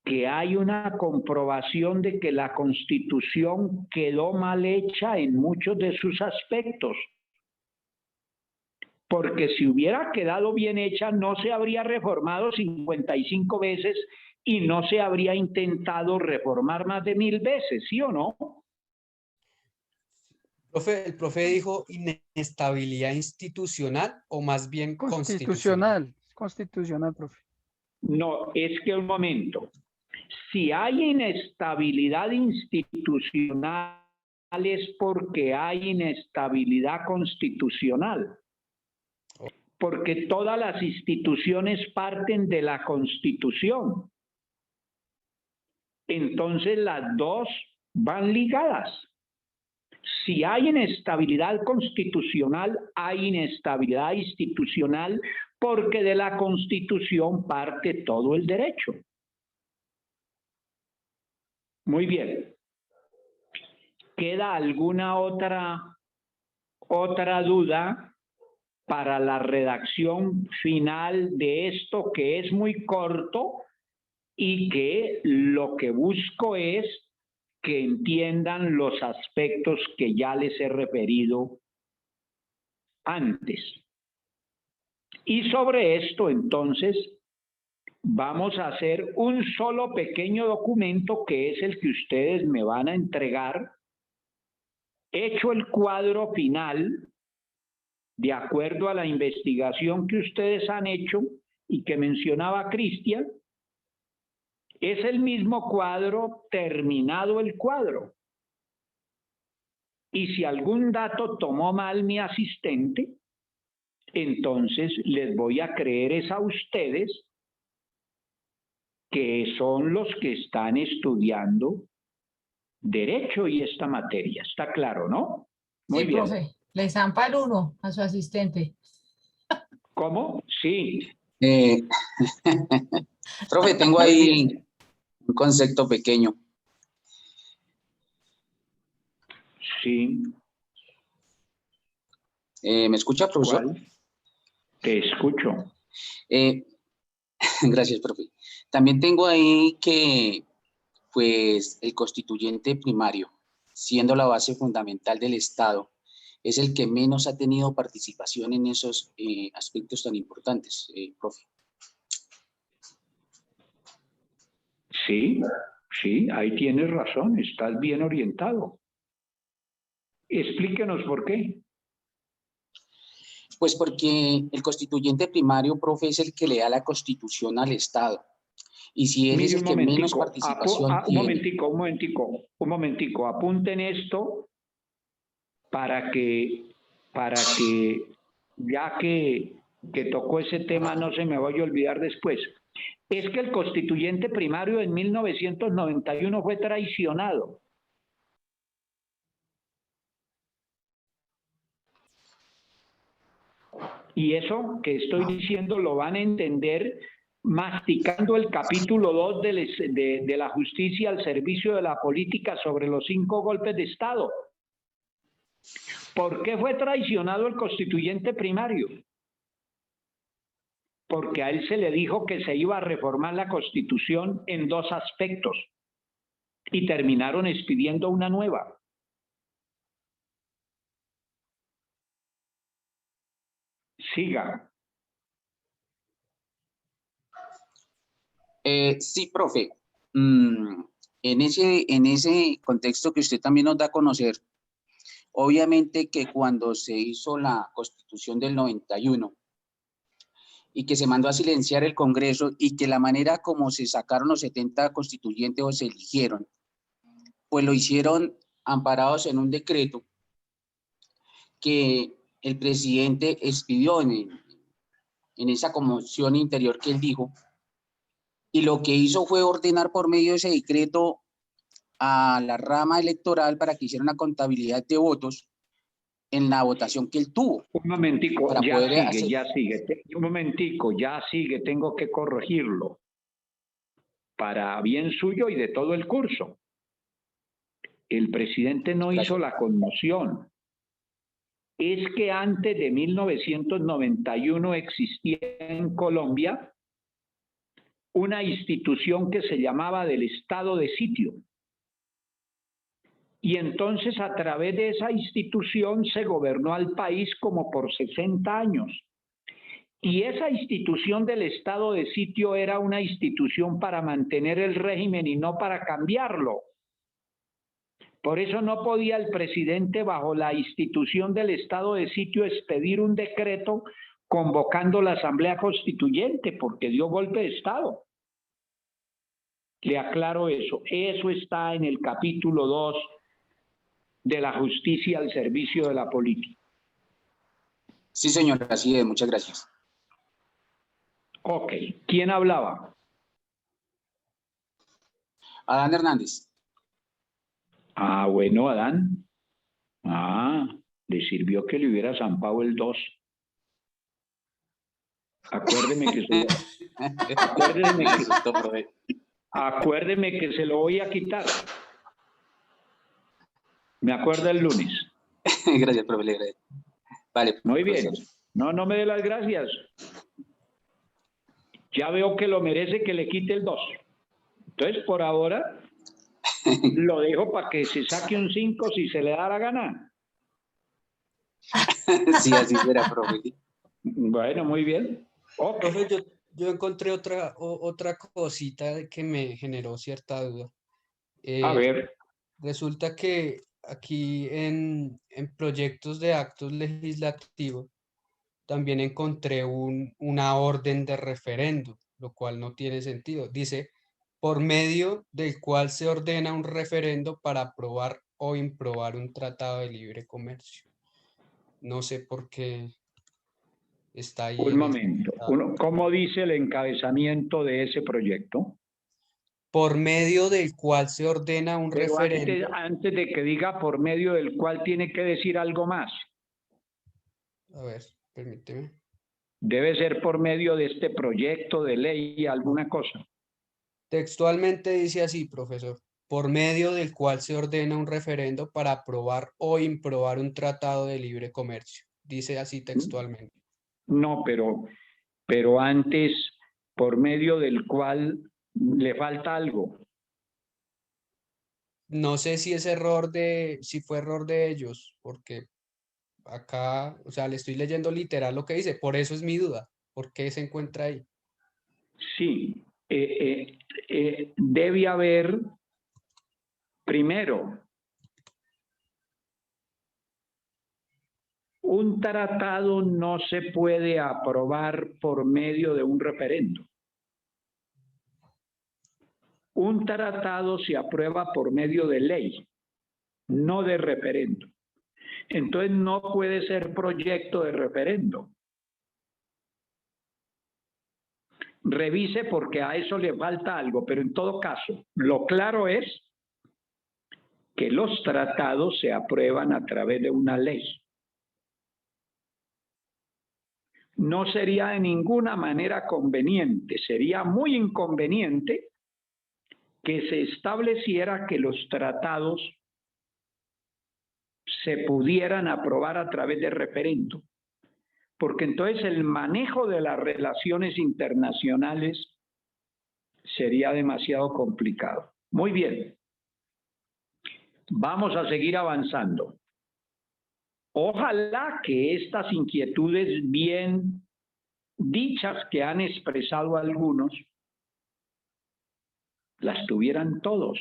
que hay una comprobación de que la Constitución quedó mal hecha en muchos de sus aspectos. Porque si hubiera quedado bien hecha, no se habría reformado 55 veces y no se habría intentado reformar más de 1000 veces, ¿sí o no? Profe, el profe dijo inestabilidad institucional o más bien Constitucional, constitucional, profe. No, es que un momento. Si hay inestabilidad institucional es porque hay inestabilidad constitucional. Porque todas las instituciones parten de la Constitución. entonces las dos van ligadas. Si hay inestabilidad constitucional, hay inestabilidad institucional, porque de la Constitución parte todo el derecho. Muy bien. ¿Queda alguna otra duda para la redacción final de esto, que es muy corto y que lo que busco es que entiendan los aspectos que ya les he referido antes? Y sobre esto, entonces, vamos a hacer un solo pequeño documento, que es el que ustedes me van a entregar, hecho el cuadro final, de acuerdo a la investigación que ustedes han hecho y que mencionaba Cristian. Es el mismo cuadro, terminado el cuadro. Y si algún dato tomó mal mi asistente, entonces les voy a creer es a ustedes, que son los que están estudiando derecho y esta materia. ¿Está claro, no? Muy Sí, bien. profe, le zampa el uno a su asistente. ¿Cómo? Sí. Profe, tengo ahí un concepto pequeño. Sí. ¿Me escucha, profesor? ¿Cuál? Te escucho. Gracias, profe. También tengo ahí que, pues, el constituyente primario, siendo la base fundamental del Estado, es el que menos ha tenido participación en esos aspectos tan importantes, profe. Sí, sí, ahí tienes razón, estás bien orientado. Explíquenos por qué. Pues porque el constituyente primario, profe, es el que le da la constitución al Estado. Y si él es el que menos participación tiene. Un momentico, apunten esto para que ya que tocó ese tema no se me vaya a olvidar después. Es que el constituyente primario en 1991 fue traicionado. Y eso que estoy diciendo lo van a entender masticando el capítulo 2 de la justicia al servicio de la política sobre los 5 golpes de Estado. ¿Por qué fue traicionado el constituyente primario? Porque a él se le dijo que se iba a reformar la Constitución en 2 aspectos y terminaron expidiendo una nueva. Siga. Sí, profe. En ese contexto que usted también nos da a conocer, obviamente que cuando se hizo la Constitución del 91 y que se mandó a silenciar el Congreso y que la manera como se sacaron los 70 constituyentes o se eligieron, pues lo hicieron amparados en un decreto que el presidente expidió en esa conmoción interior que él dijo, y lo que hizo fue ordenar por medio de ese decreto a la rama electoral para que hiciera una contabilidad de votos en la votación que él tuvo. Un momentico, para ya poder sigue, hacer... ya sigue. Un momentico, ya sigue, tengo que corregirlo. Para bien suyo y de todo el curso. El presidente no hizo la conmoción. Es que antes de 1991 existía en Colombia una institución que se llamaba del estado de sitio. Y entonces a través de esa institución se gobernó al país como por 60 años. Y esa institución del estado de sitio era una institución para mantener el régimen y no para cambiarlo. Por eso no podía el presidente, bajo la institución del estado de sitio, expedir un decreto convocando la Asamblea Constituyente, porque dio golpe de Estado. Le aclaro eso. Eso está en el capítulo 2 de la justicia al servicio de la política. Sí, señor, así es. Muchas gracias. Ok. ¿Quién hablaba? Adán Hernández. Ah, bueno, Adán. Ah, le sirvió que le hubiera zampado el 2. Acuérdeme que acuérdeme que se lo voy a quitar. Me acuerda el lunes. Gracias, profe. Vale. Muy bien. Profesor. No me dé las gracias. Ya veo que lo merece que le quite el 2. Entonces, por ahora, lo dejo para que se saque un 5 si se le da la gana. Sí, así será, profe. Bueno, muy bien. Okay. Profe, yo encontré otra cosita que me generó cierta duda. A ver. Resulta que aquí en proyectos de actos legislativos también encontré una orden de referendo, lo cual no tiene sentido. Dice, por medio del cual se ordena un referendo para aprobar o improbar un tratado de libre comercio. No sé por qué está ahí. Un momento. ¿Cómo dice el encabezamiento de ese proyecto? Por medio del cual se ordena un Pero referendo. antes de que diga por medio del cual, tiene que decir algo más. A ver, permíteme. Debe ser por medio de este proyecto de ley, alguna cosa. Textualmente dice así, profesor. Por medio del cual se ordena un referendo para aprobar o improbar un tratado de libre comercio. Dice así textualmente. No, pero antes, por medio del cual le falta algo. No sé si si fue error de ellos, porque acá, o sea, le estoy leyendo literal lo que dice, por eso es mi duda, ¿por qué se encuentra ahí? Sí, debe haber, primero, un tratado no se puede aprobar por medio de un referendo. Un tratado se aprueba por medio de ley, no de referendo. Entonces no puede ser proyecto de referendo. Revise porque a eso le falta algo, pero en todo caso, lo claro es que los tratados se aprueban a través de una ley. No sería de ninguna manera conveniente, sería muy inconveniente que se estableciera que los tratados se pudieran aprobar a través de referendo, porque entonces el manejo de las relaciones internacionales sería demasiado complicado. Muy bien. Vamos a seguir avanzando. Ojalá que estas inquietudes bien dichas que han expresado algunos, las tuvieran todos.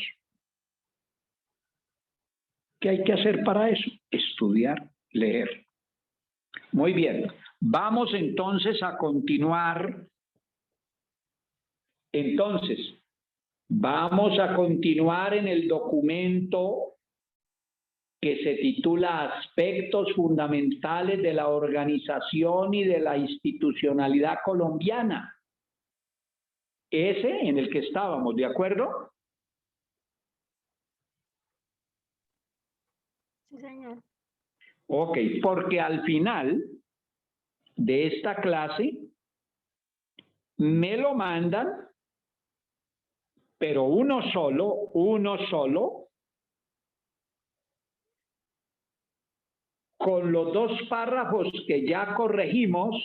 ¿Qué hay que hacer para eso? Estudiar, leer. Muy bien. Vamos entonces a continuar. Entonces, vamos a continuar en el documento que se titula Aspectos fundamentales de la organización y de la institucionalidad colombiana. Ese en el que estábamos, ¿de acuerdo? Sí, señor. Ok, porque al final de esta clase me lo mandan, pero uno solo, con los 2 párrafos que ya corregimos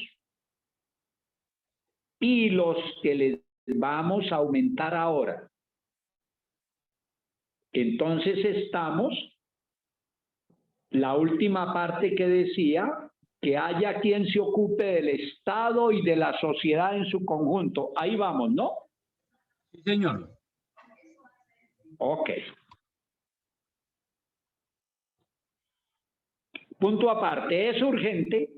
y los que les vamos a aumentar ahora. Entonces estamos, la última parte que decía, que haya quien se ocupe del Estado y de la sociedad en su conjunto. Ahí vamos, ¿no? Sí, señor. Ok. Punto aparte, es urgente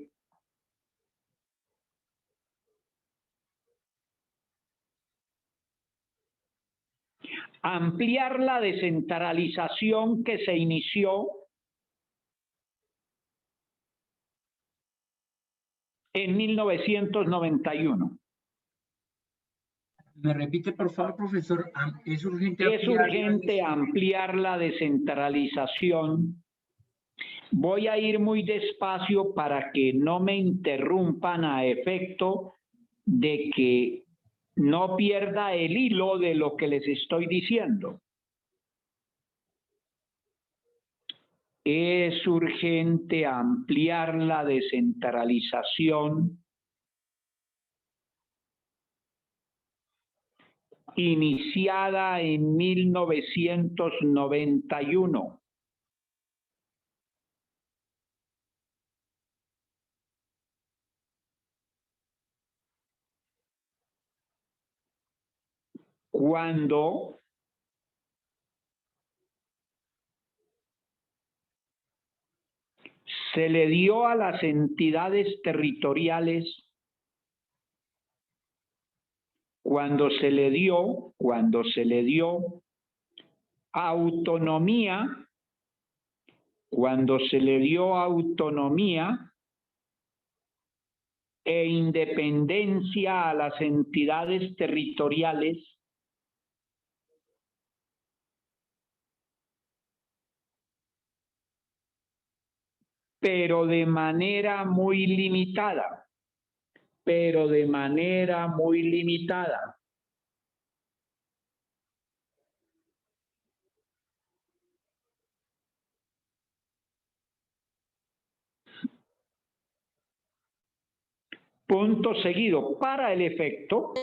ampliar la descentralización que se inició en 1991. ¿Me repite, por favor, profesor? Es urgente Es urgente ampliar la descentralización. Voy a ir muy despacio para que no me interrumpan a efecto de que no pierda el hilo de lo que les estoy diciendo. Es urgente ampliar la descentralización iniciada en 1991. Cuando se le dio a las entidades territoriales, cuando se le dio autonomía, e independencia a las entidades territoriales, pero de manera muy limitada. Punto seguido. Para el efecto,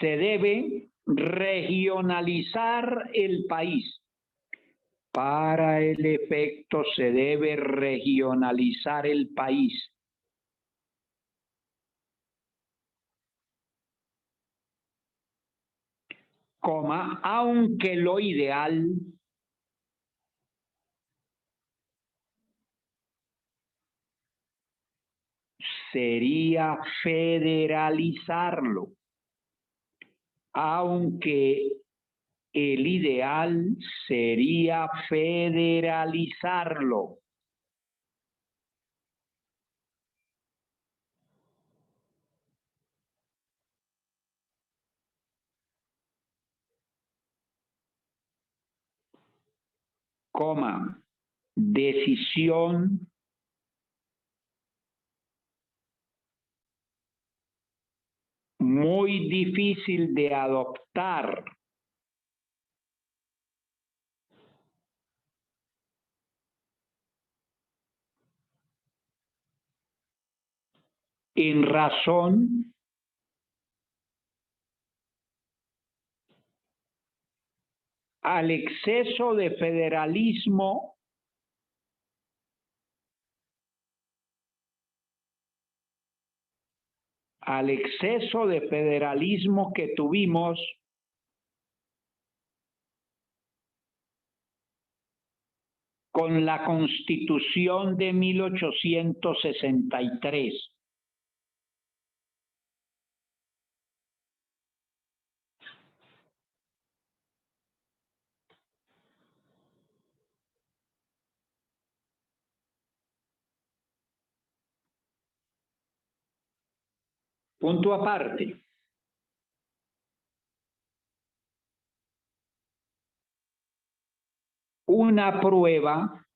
se debe regionalizar el país. Para el efecto se debe regionalizar el país. Coma, aunque lo ideal sería federalizarlo. Aunque el ideal sería federalizarlo. Coma, decisión muy difícil de adoptar. En razón al exceso de federalismo que tuvimos con la Constitución de 1863. Punto aparte. Una prueba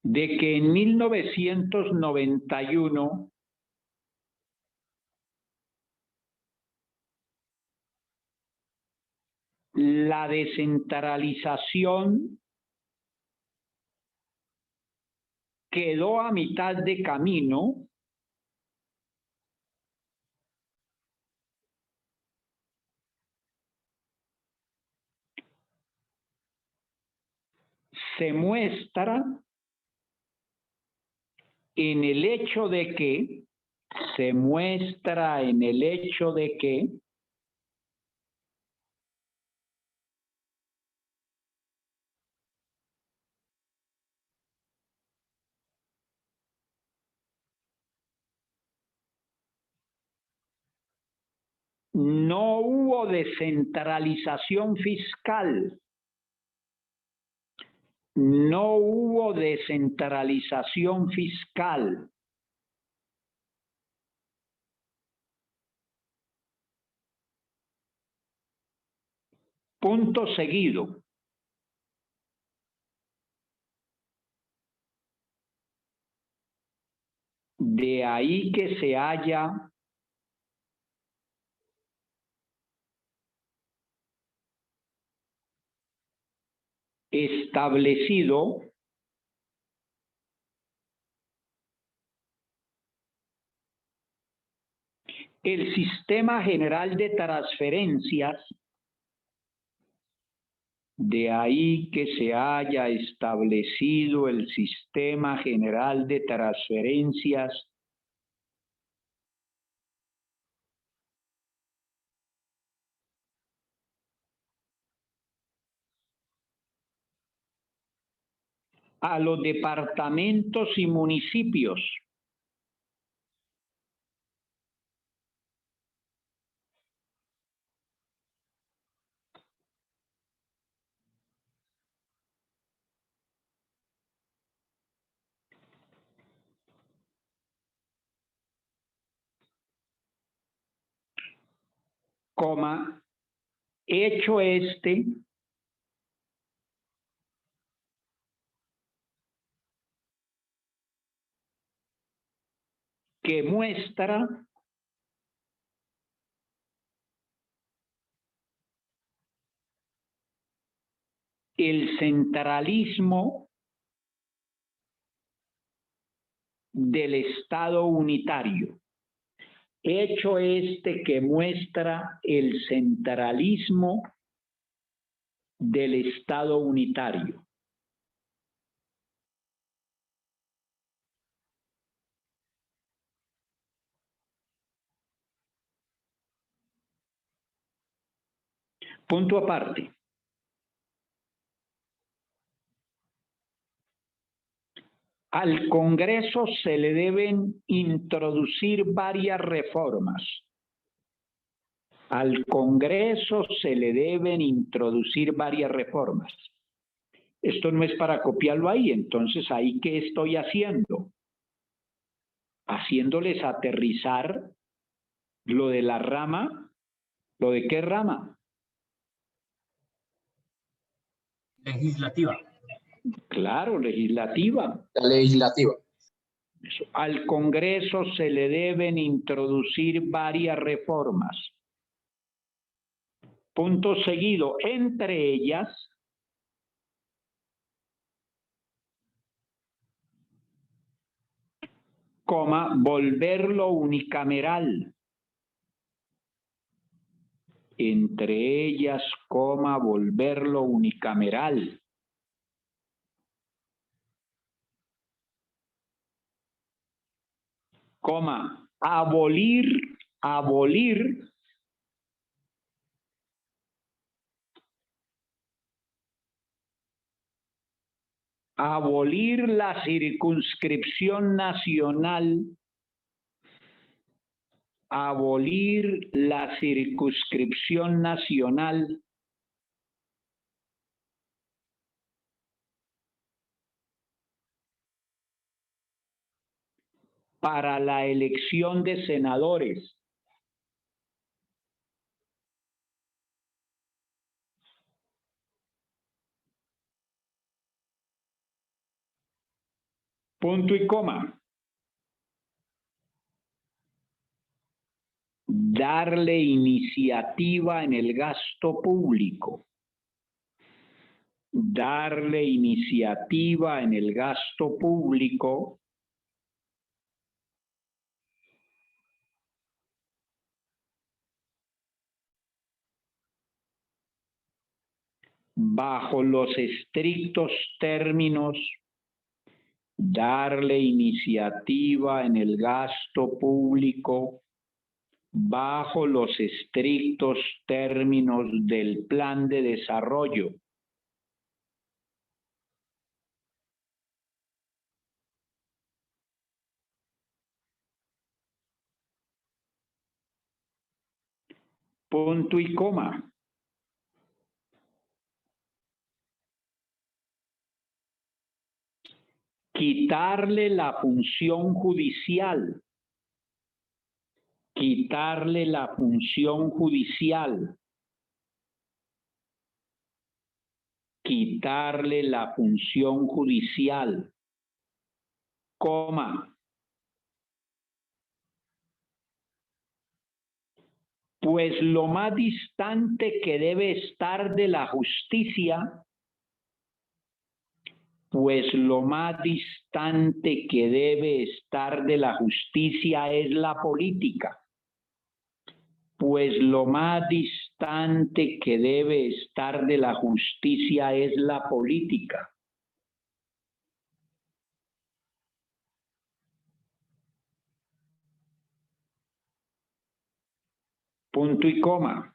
de que en 1991 la descentralización quedó a mitad de camino se muestra en el hecho de que No hubo descentralización fiscal. No hubo descentralización fiscal. Punto seguido. De ahí que se haya establecido el Sistema General de Transferencias. De ahí que se haya establecido el Sistema General de Transferencias a los departamentos y municipios. Coma, hecho este, que muestra el centralismo del Estado unitario. Hecho este que muestra el centralismo del Estado unitario. Punto aparte. Al Congreso se le deben introducir varias reformas. Al Congreso se le deben introducir varias reformas. Esto no es para copiarlo ahí, entonces ahí ¿qué estoy haciendo? Haciéndoles aterrizar lo de la rama. ¿Lo de qué rama? Legislativa. Claro, legislativa. La legislativa. Al Congreso se le deben introducir varias reformas. Punto seguido, entre ellas, coma, volverlo unicameral. Entre ellas, coma, volverlo unicameral. Coma, abolir la circunscripción nacional, abolir la circunscripción nacional para la elección de senadores. Punto y coma. Darle iniciativa en el gasto público. Darle iniciativa en el gasto público bajo los estrictos términos, darle iniciativa en el gasto público bajo los estrictos términos del plan de desarrollo. punto y coma. Quitarle la función judicial. Quitarle la función judicial. Quitarle la función judicial. Coma. Pues lo más distante que debe estar de la justicia, pues lo más distante que debe estar de la justicia es la política. Pues lo más distante que debe estar de la justicia es la política. Punto y coma.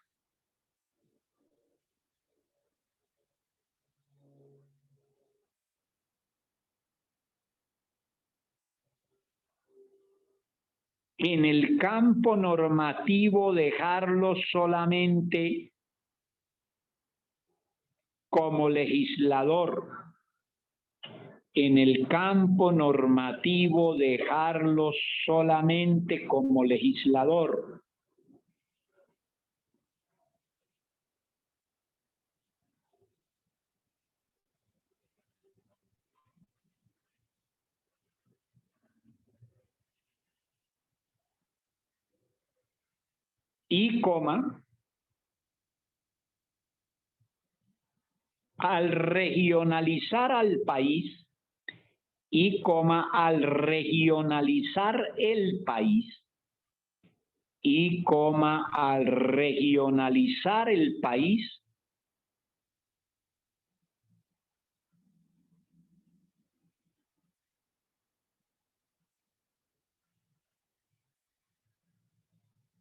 En el campo normativo dejarlo solamente como legislador. En el campo normativo dejarlo solamente como legislador. Y coma, al regionalizar al país, y coma, al regionalizar el país, y coma, al regionalizar el país,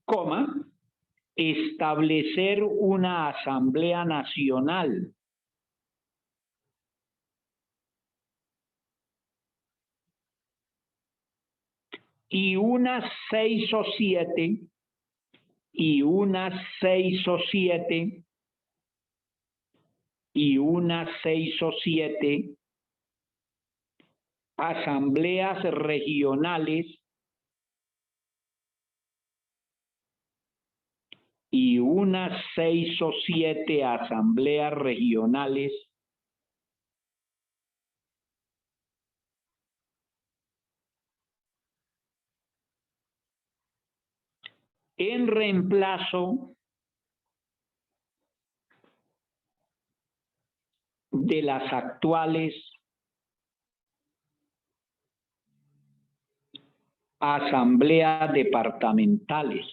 coma, establecer una Asamblea Nacional y unas 6 o 7 asambleas regionales y unas 6 o 7 asambleas regionales en reemplazo de las actuales asambleas departamentales.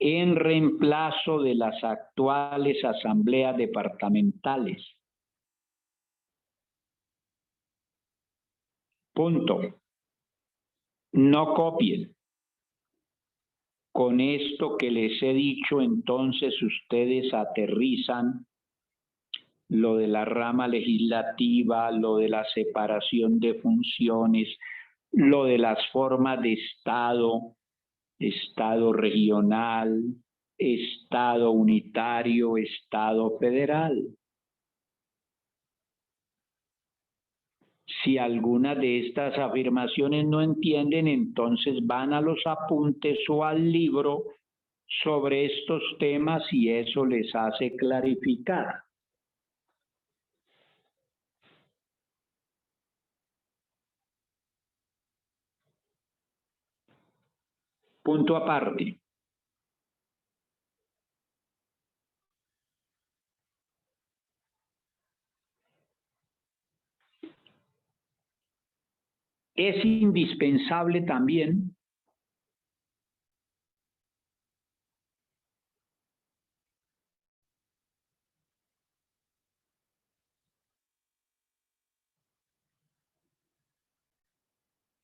En reemplazo de las actuales asambleas departamentales. Punto. No copien. Con esto que les he dicho, entonces ustedes aterrizan lo de la rama legislativa, lo de la separación de funciones, lo de las formas de Estado, Estado regional, Estado unitario, Estado federal. Si alguna de estas afirmaciones no entienden, entonces van a los apuntes o al libro sobre estos temas y eso les hace clarificar. Punto aparte. Es indispensable también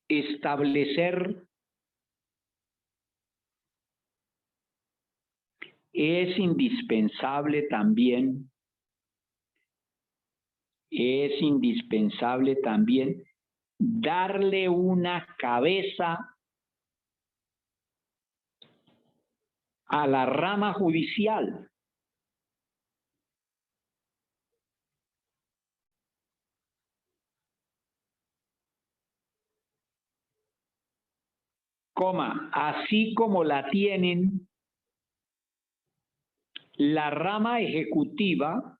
establecer, es indispensable también darle una cabeza a la rama judicial. Coma, así como la tienen la rama ejecutiva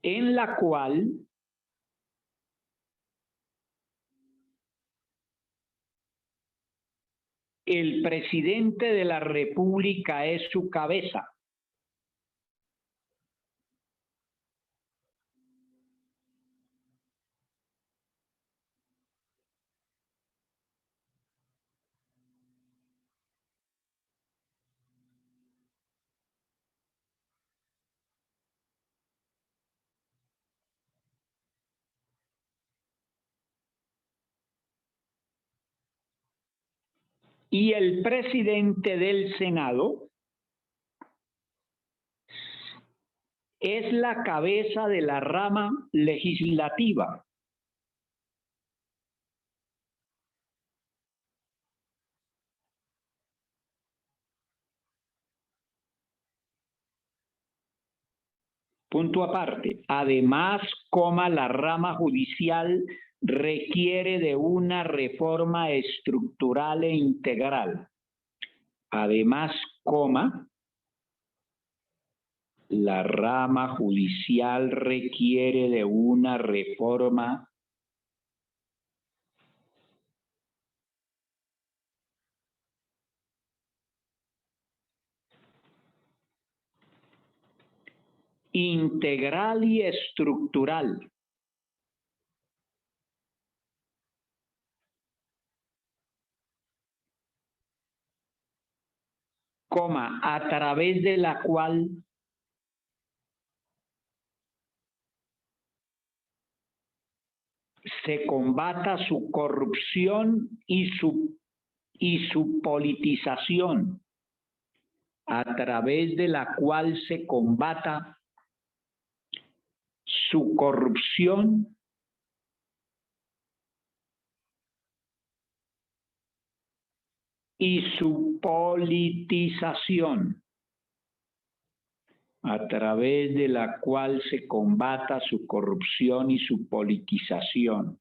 en la cual el presidente de la República es su cabeza. Y el presidente del Senado es la cabeza de la rama legislativa. Punto aparte. Además, coma, la rama judicial requiere de una reforma estructural e integral. Además, coma, la rama judicial requiere de una reforma integral y estructural. Coma, a través de la cual se combata su corrupción y su politización, a través de la cual se combata su corrupción y su politización, a través de la cual se combata su corrupción y su politización.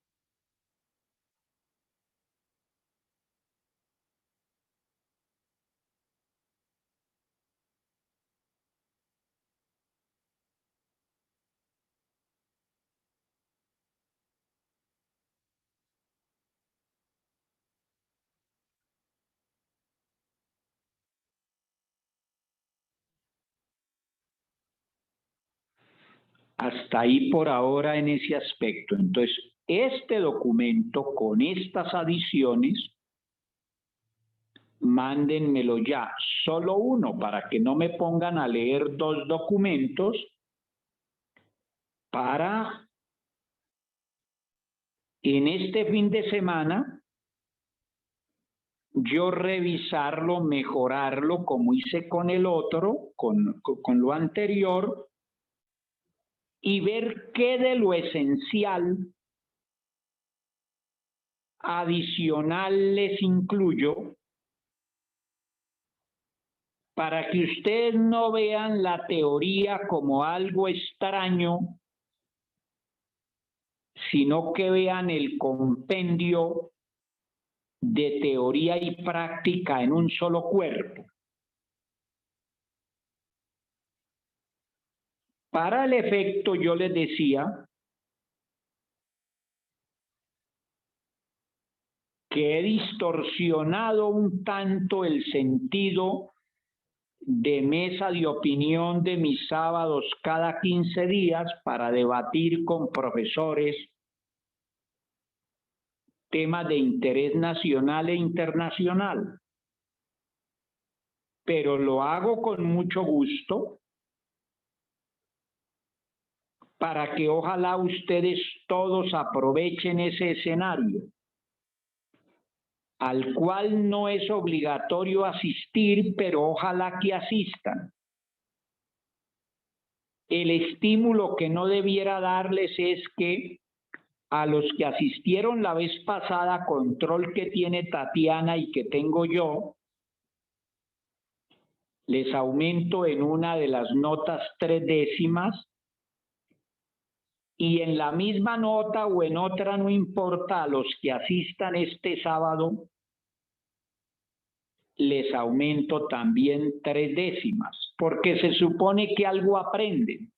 Hasta ahí por ahora en ese aspecto. Entonces, este documento con estas adiciones, mándenmelo ya, solo uno, para que no me pongan a leer 2 documentos para en este fin de semana yo revisarlo, mejorarlo como hice con el otro, con lo anterior, y ver qué de lo esencial adicional les incluyo para que ustedes no vean la teoría como algo extraño, sino que vean el compendio de teoría y práctica en un solo cuerpo. Para el efecto, yo les decía que he distorsionado un tanto el sentido de mesa de opinión de mis sábados cada 15 días para debatir con profesores temas de interés nacional e internacional. Pero lo hago con mucho gusto para que ojalá ustedes todos aprovechen ese escenario, al cual no es obligatorio asistir, pero ojalá que asistan. El estímulo que no debiera darles es que a los que asistieron la vez pasada, control que tiene Tatiana y que tengo yo, les aumento en una de las notas 3 décimas, y en la misma nota o en otra, no importa, a los que asistan este sábado, les aumento también 3 décimas, porque se supone que algo aprenden.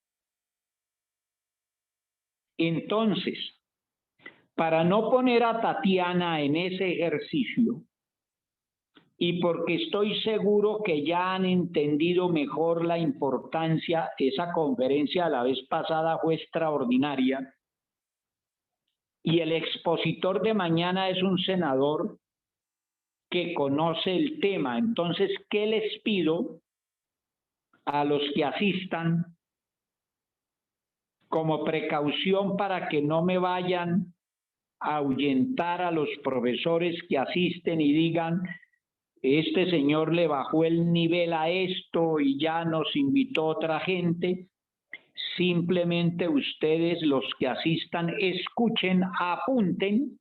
Entonces, para no poner a Tatiana en ese ejercicio, y porque estoy seguro que ya han entendido mejor la importancia, esa conferencia la vez pasada fue extraordinaria, y el expositor de mañana es un senador que conoce el tema. Entonces, ¿qué les pido a los que asistan como precaución para que no me vayan a ahuyentar a los profesores que asisten y digan: este señor le bajó el nivel a esto y ya nos invitó otra gente? Simplemente ustedes, los que asistan, escuchen, apunten,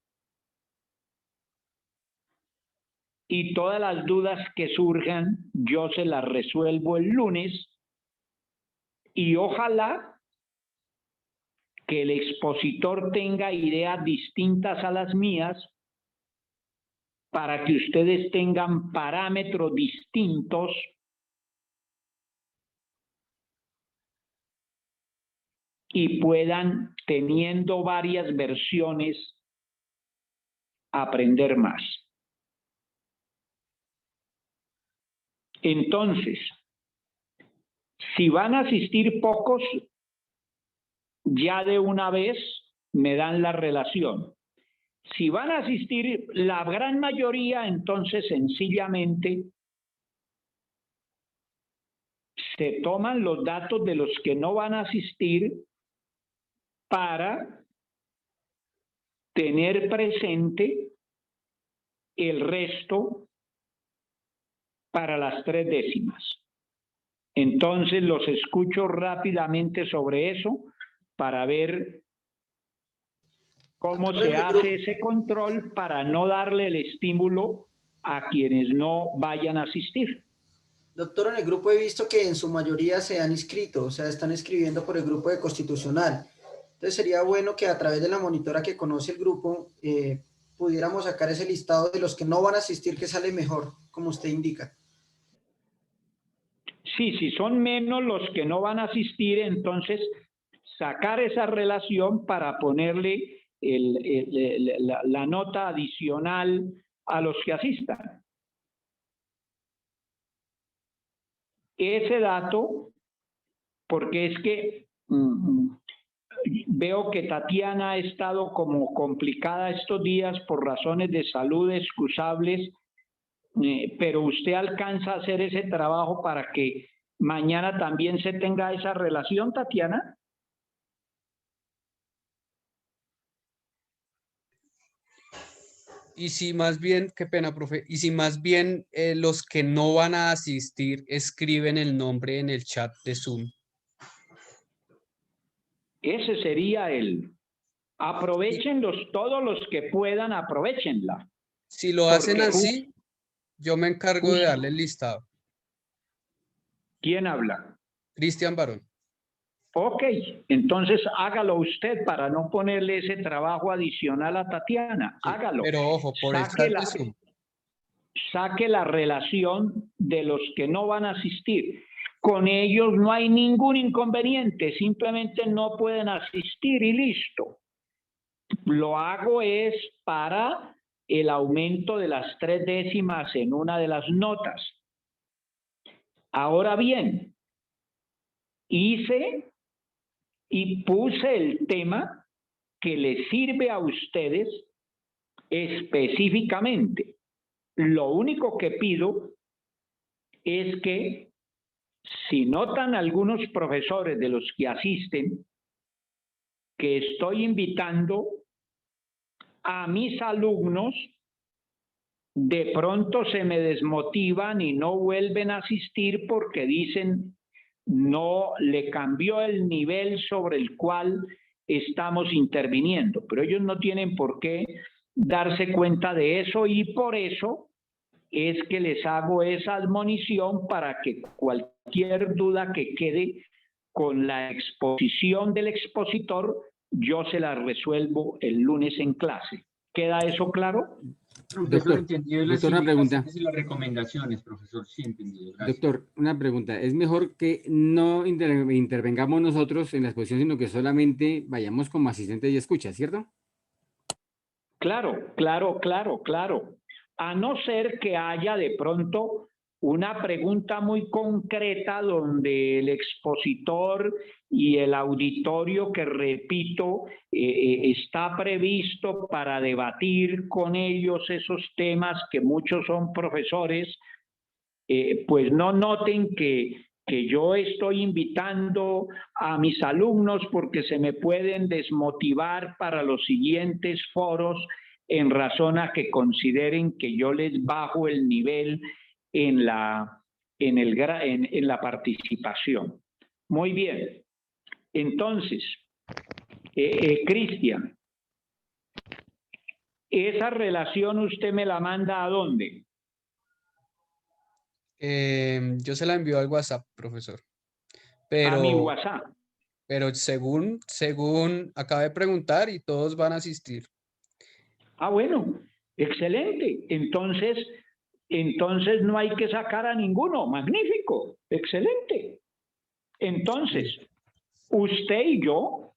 y todas las dudas que surjan yo se las resuelvo el lunes, y ojalá que el expositor tenga ideas distintas a las mías para que ustedes tengan parámetros distintos y puedan, teniendo varias versiones, aprender más. Entonces, si van a asistir pocos, ya de una vez me dan la relación. Si van a asistir la gran mayoría, entonces sencillamente se toman los datos de los que no van a asistir para tener presente el resto para las 3 décimas. Entonces los escucho rápidamente sobre eso para ver cómo se hace ese control para no darle el estímulo a quienes no vayan a asistir. Doctor, en el grupo he visto que en su mayoría se han inscrito, o sea, están escribiendo por el grupo de Constitucional. Entonces sería bueno que a través de la monitora que conoce el grupo pudiéramos sacar ese listado de los que no van a asistir, que sale mejor, como usted indica. Sí, si son menos los que no van a asistir, entonces sacar esa relación para ponerle la nota adicional a los que asistan. Ese dato, porque es que veo que Tatiana ha estado como complicada estos días por razones de salud excusables, pero usted alcanza a hacer ese trabajo para que mañana también se tenga esa relación, Tatiana. Y si más bien, qué pena, profe, y si más bien los que no van a asistir escriben el nombre en el chat de Zoom. Ese sería aprovechenlos, todos los que puedan, aprovechenla. Si lo hacen así, yo me encargo de darle el listado. ¿Quién habla? Cristian Barón. Ok, entonces hágalo usted para no ponerle ese trabajo adicional a Tatiana. Hágalo. Pero ojo, por el chat de Zoom. Saque la relación de los que no van a asistir. Con ellos no hay ningún inconveniente, simplemente no pueden asistir y listo. Lo hago es para el aumento de las 3 décimas en una de las notas. Ahora bien, hice y puse el tema que les sirve a ustedes específicamente. Lo único que pido es que, si notan algunos profesores de los que asisten, que estoy invitando a mis alumnos, de pronto se me desmotivan y no vuelven a asistir porque dicen: no, le cambió el nivel sobre el cual estamos interviniendo, pero ellos no tienen por qué darse cuenta de eso y por eso es que les hago esa admonición para que cualquier duda que quede con la exposición del expositor, yo se la resuelvo el lunes en clase. ¿Queda eso claro? Profesor, entendido las doctor, una pregunta. indicaciones y las recomendaciones, profesor. Sí, entendido. Gracias. Doctor, una pregunta. ¿Es mejor que no intervengamos nosotros en la exposición, sino que solamente vayamos como asistentes y escucha, ¿cierto? Claro, claro, claro, claro. A no ser que haya de pronto una pregunta muy concreta donde el expositor y el auditorio, que repito, está previsto para debatir con ellos esos temas que muchos son profesores, pues no noten que yo estoy invitando a mis alumnos porque se me pueden desmotivar para los siguientes foros en razón a que consideren que yo les bajo el nivel en la participación. Muy bien. Entonces, Cristian, ¿esa relación usted me la manda a dónde? Yo se la envío al WhatsApp, profesor. Pero, a mi WhatsApp. Pero según acabé de preguntar y todos van a asistir. Ah, bueno, excelente. Entonces no hay que sacar a ninguno. Magnífico, excelente. Entonces, usted y yo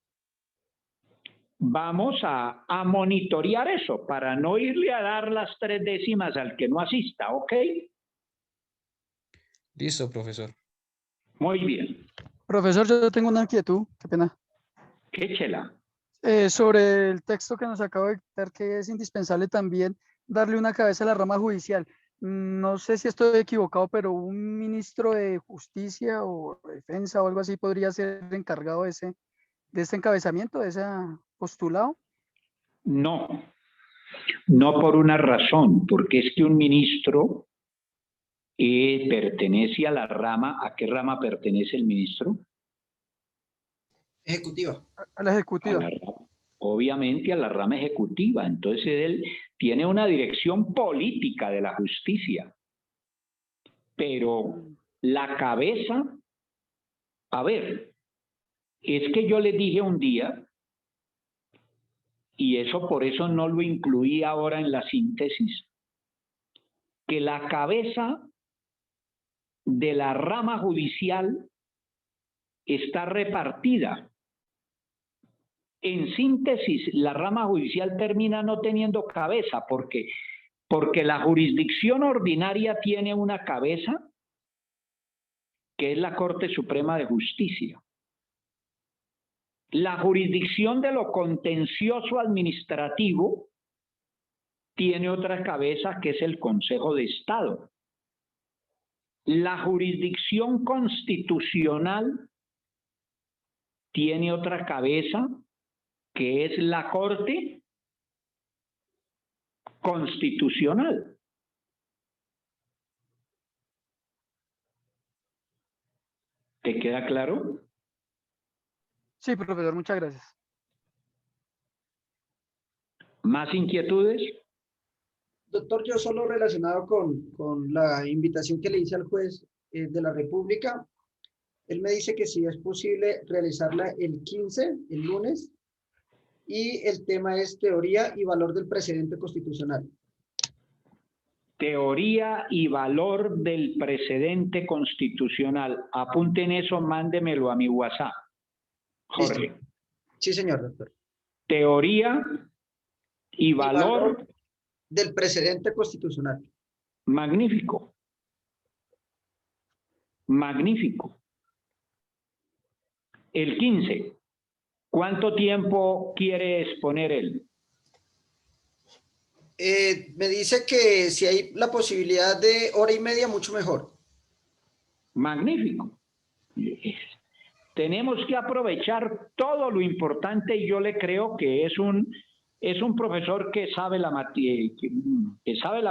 vamos a monitorear eso para no irle a dar las 3 décimas al que no asista, ¿ok? Listo, profesor. Muy bien. Profesor, yo tengo una inquietud, qué pena. Échela. Sobre el texto que nos acaba de dictar, que es indispensable también darle una cabeza a la rama judicial. No sé si estoy equivocado, pero un ministro de Justicia o Defensa o algo así podría ser encargado de este encabezamiento, de ese postulado. No, no por una razón, porque es que un ministro pertenece a la rama. ¿A qué rama pertenece el ministro? Ejecutiva. A la ejecutiva. Obviamente a la rama ejecutiva. Entonces él tiene una dirección política de la justicia. Pero la cabeza, a ver, es que yo le dije un día, y eso por eso no lo incluí ahora en la síntesis, que la cabeza de la rama judicial está repartida. En síntesis, la rama judicial termina no teniendo cabeza porque la jurisdicción ordinaria tiene una cabeza que es la Corte Suprema de Justicia. La jurisdicción de lo contencioso administrativo tiene otra cabeza que es el Consejo de Estado. La jurisdicción constitucional tiene otra cabeza que es la Corte Constitucional. ¿Te queda claro? Sí, profesor, muchas gracias. ¿Más inquietudes? Doctor, yo solo relacionado con la invitación que le hice al juez de la República, él me dice que si es posible realizarla el 15, el lunes, y el tema es teoría y valor del precedente constitucional. Teoría y valor del precedente constitucional. Apunten eso, mándemelo a mi WhatsApp. Jorge. ¿Listo? Sí, señor doctor. Teoría y valor del precedente constitucional. Magnífico. Magnífico. El 15. ¿Cuánto tiempo quiere exponer él? Me dice que si hay la posibilidad de 1h30, mucho mejor. Magnífico. Tenemos que aprovechar todo lo importante y yo le creo que es un profesor que sabe la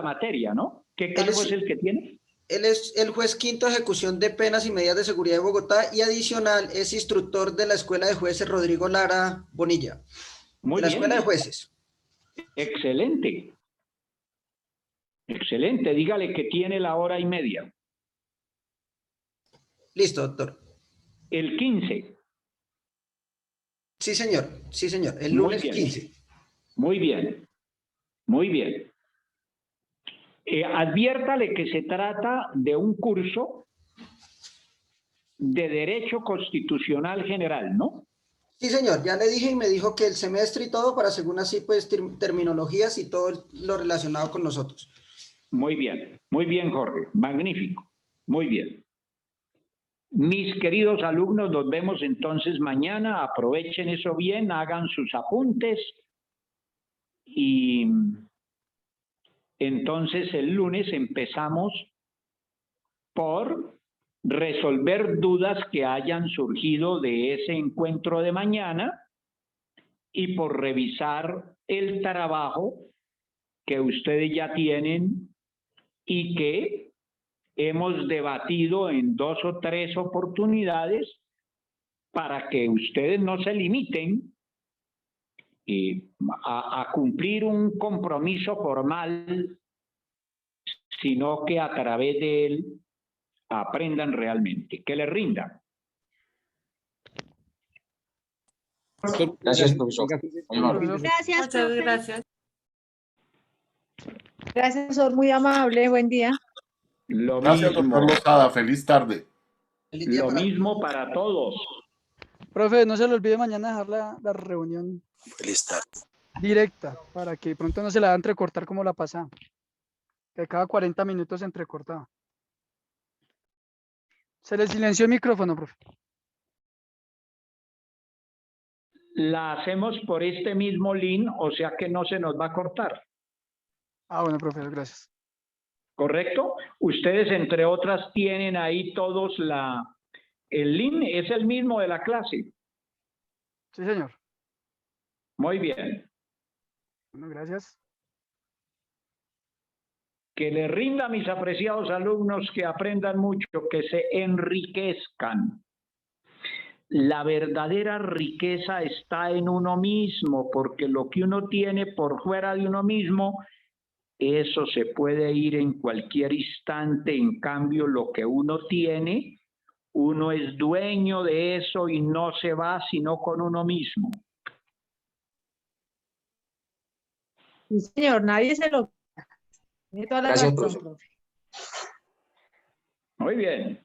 materia, ¿no? ¿Qué cargo es el que tiene? Él es el juez quinto de ejecución de penas y medidas de seguridad de Bogotá y adicional es instructor de la Escuela de Jueces Rodrigo Lara Bonilla. Muy de la bien. Escuela de Jueces. Excelente. Excelente. Dígale que tiene la 1:30. Listo, doctor. El 15. Sí, señor. Sí, señor. El Muy lunes bien. 15. Muy bien. Muy bien. Adviértale que se trata de un curso de Derecho Constitucional General, ¿no? Sí, señor. Ya le dije y me dijo que el semestre y todo para según así, pues, terminologías y todo lo relacionado con nosotros. Muy bien, Jorge. Magnífico. Muy bien. Mis queridos alumnos, nos vemos entonces mañana. Aprovechen eso bien, hagan sus apuntes y entonces el lunes empezamos por resolver dudas que hayan surgido de ese encuentro de mañana y por revisar el trabajo que ustedes ya tienen y que hemos debatido en 2 o 3 oportunidades para que ustedes no se limiten a cumplir un compromiso formal, sino que a través de él aprendan realmente, que les rinda. Gracias, profesor. Gracias, muchas gracias. Gracias, profesor, muy amable, buen día. Lo Gracias, mismo, doctor Lozada. Feliz tarde. lo mismo para todos. Profe, no se le olvide mañana dejar la reunión Feliz tarde. directa para que pronto no se la va a entrecortar como la pasada. Que cada 40 minutos se entrecortaba. Se le silenció el micrófono, profe. La hacemos por este mismo link, o sea que no se nos va a cortar. Ah, bueno, profesor, gracias. ¿Correcto? Ustedes, entre otras, tienen ahí todos el link, es el mismo de la clase. Sí, señor. Muy bien. Bueno, gracias. Que les rinda a mis apreciados alumnos, que aprendan mucho, que se enriquezcan. La verdadera riqueza está en uno mismo, porque lo que uno tiene por fuera de uno mismo, eso se puede ir en cualquier instante. En cambio, lo que uno tiene, uno es dueño de eso y no se va sino con uno mismo. Sí, señor, nadie se lo... Tiene toda la Gracias, razón, profesor. profe. Muy bien.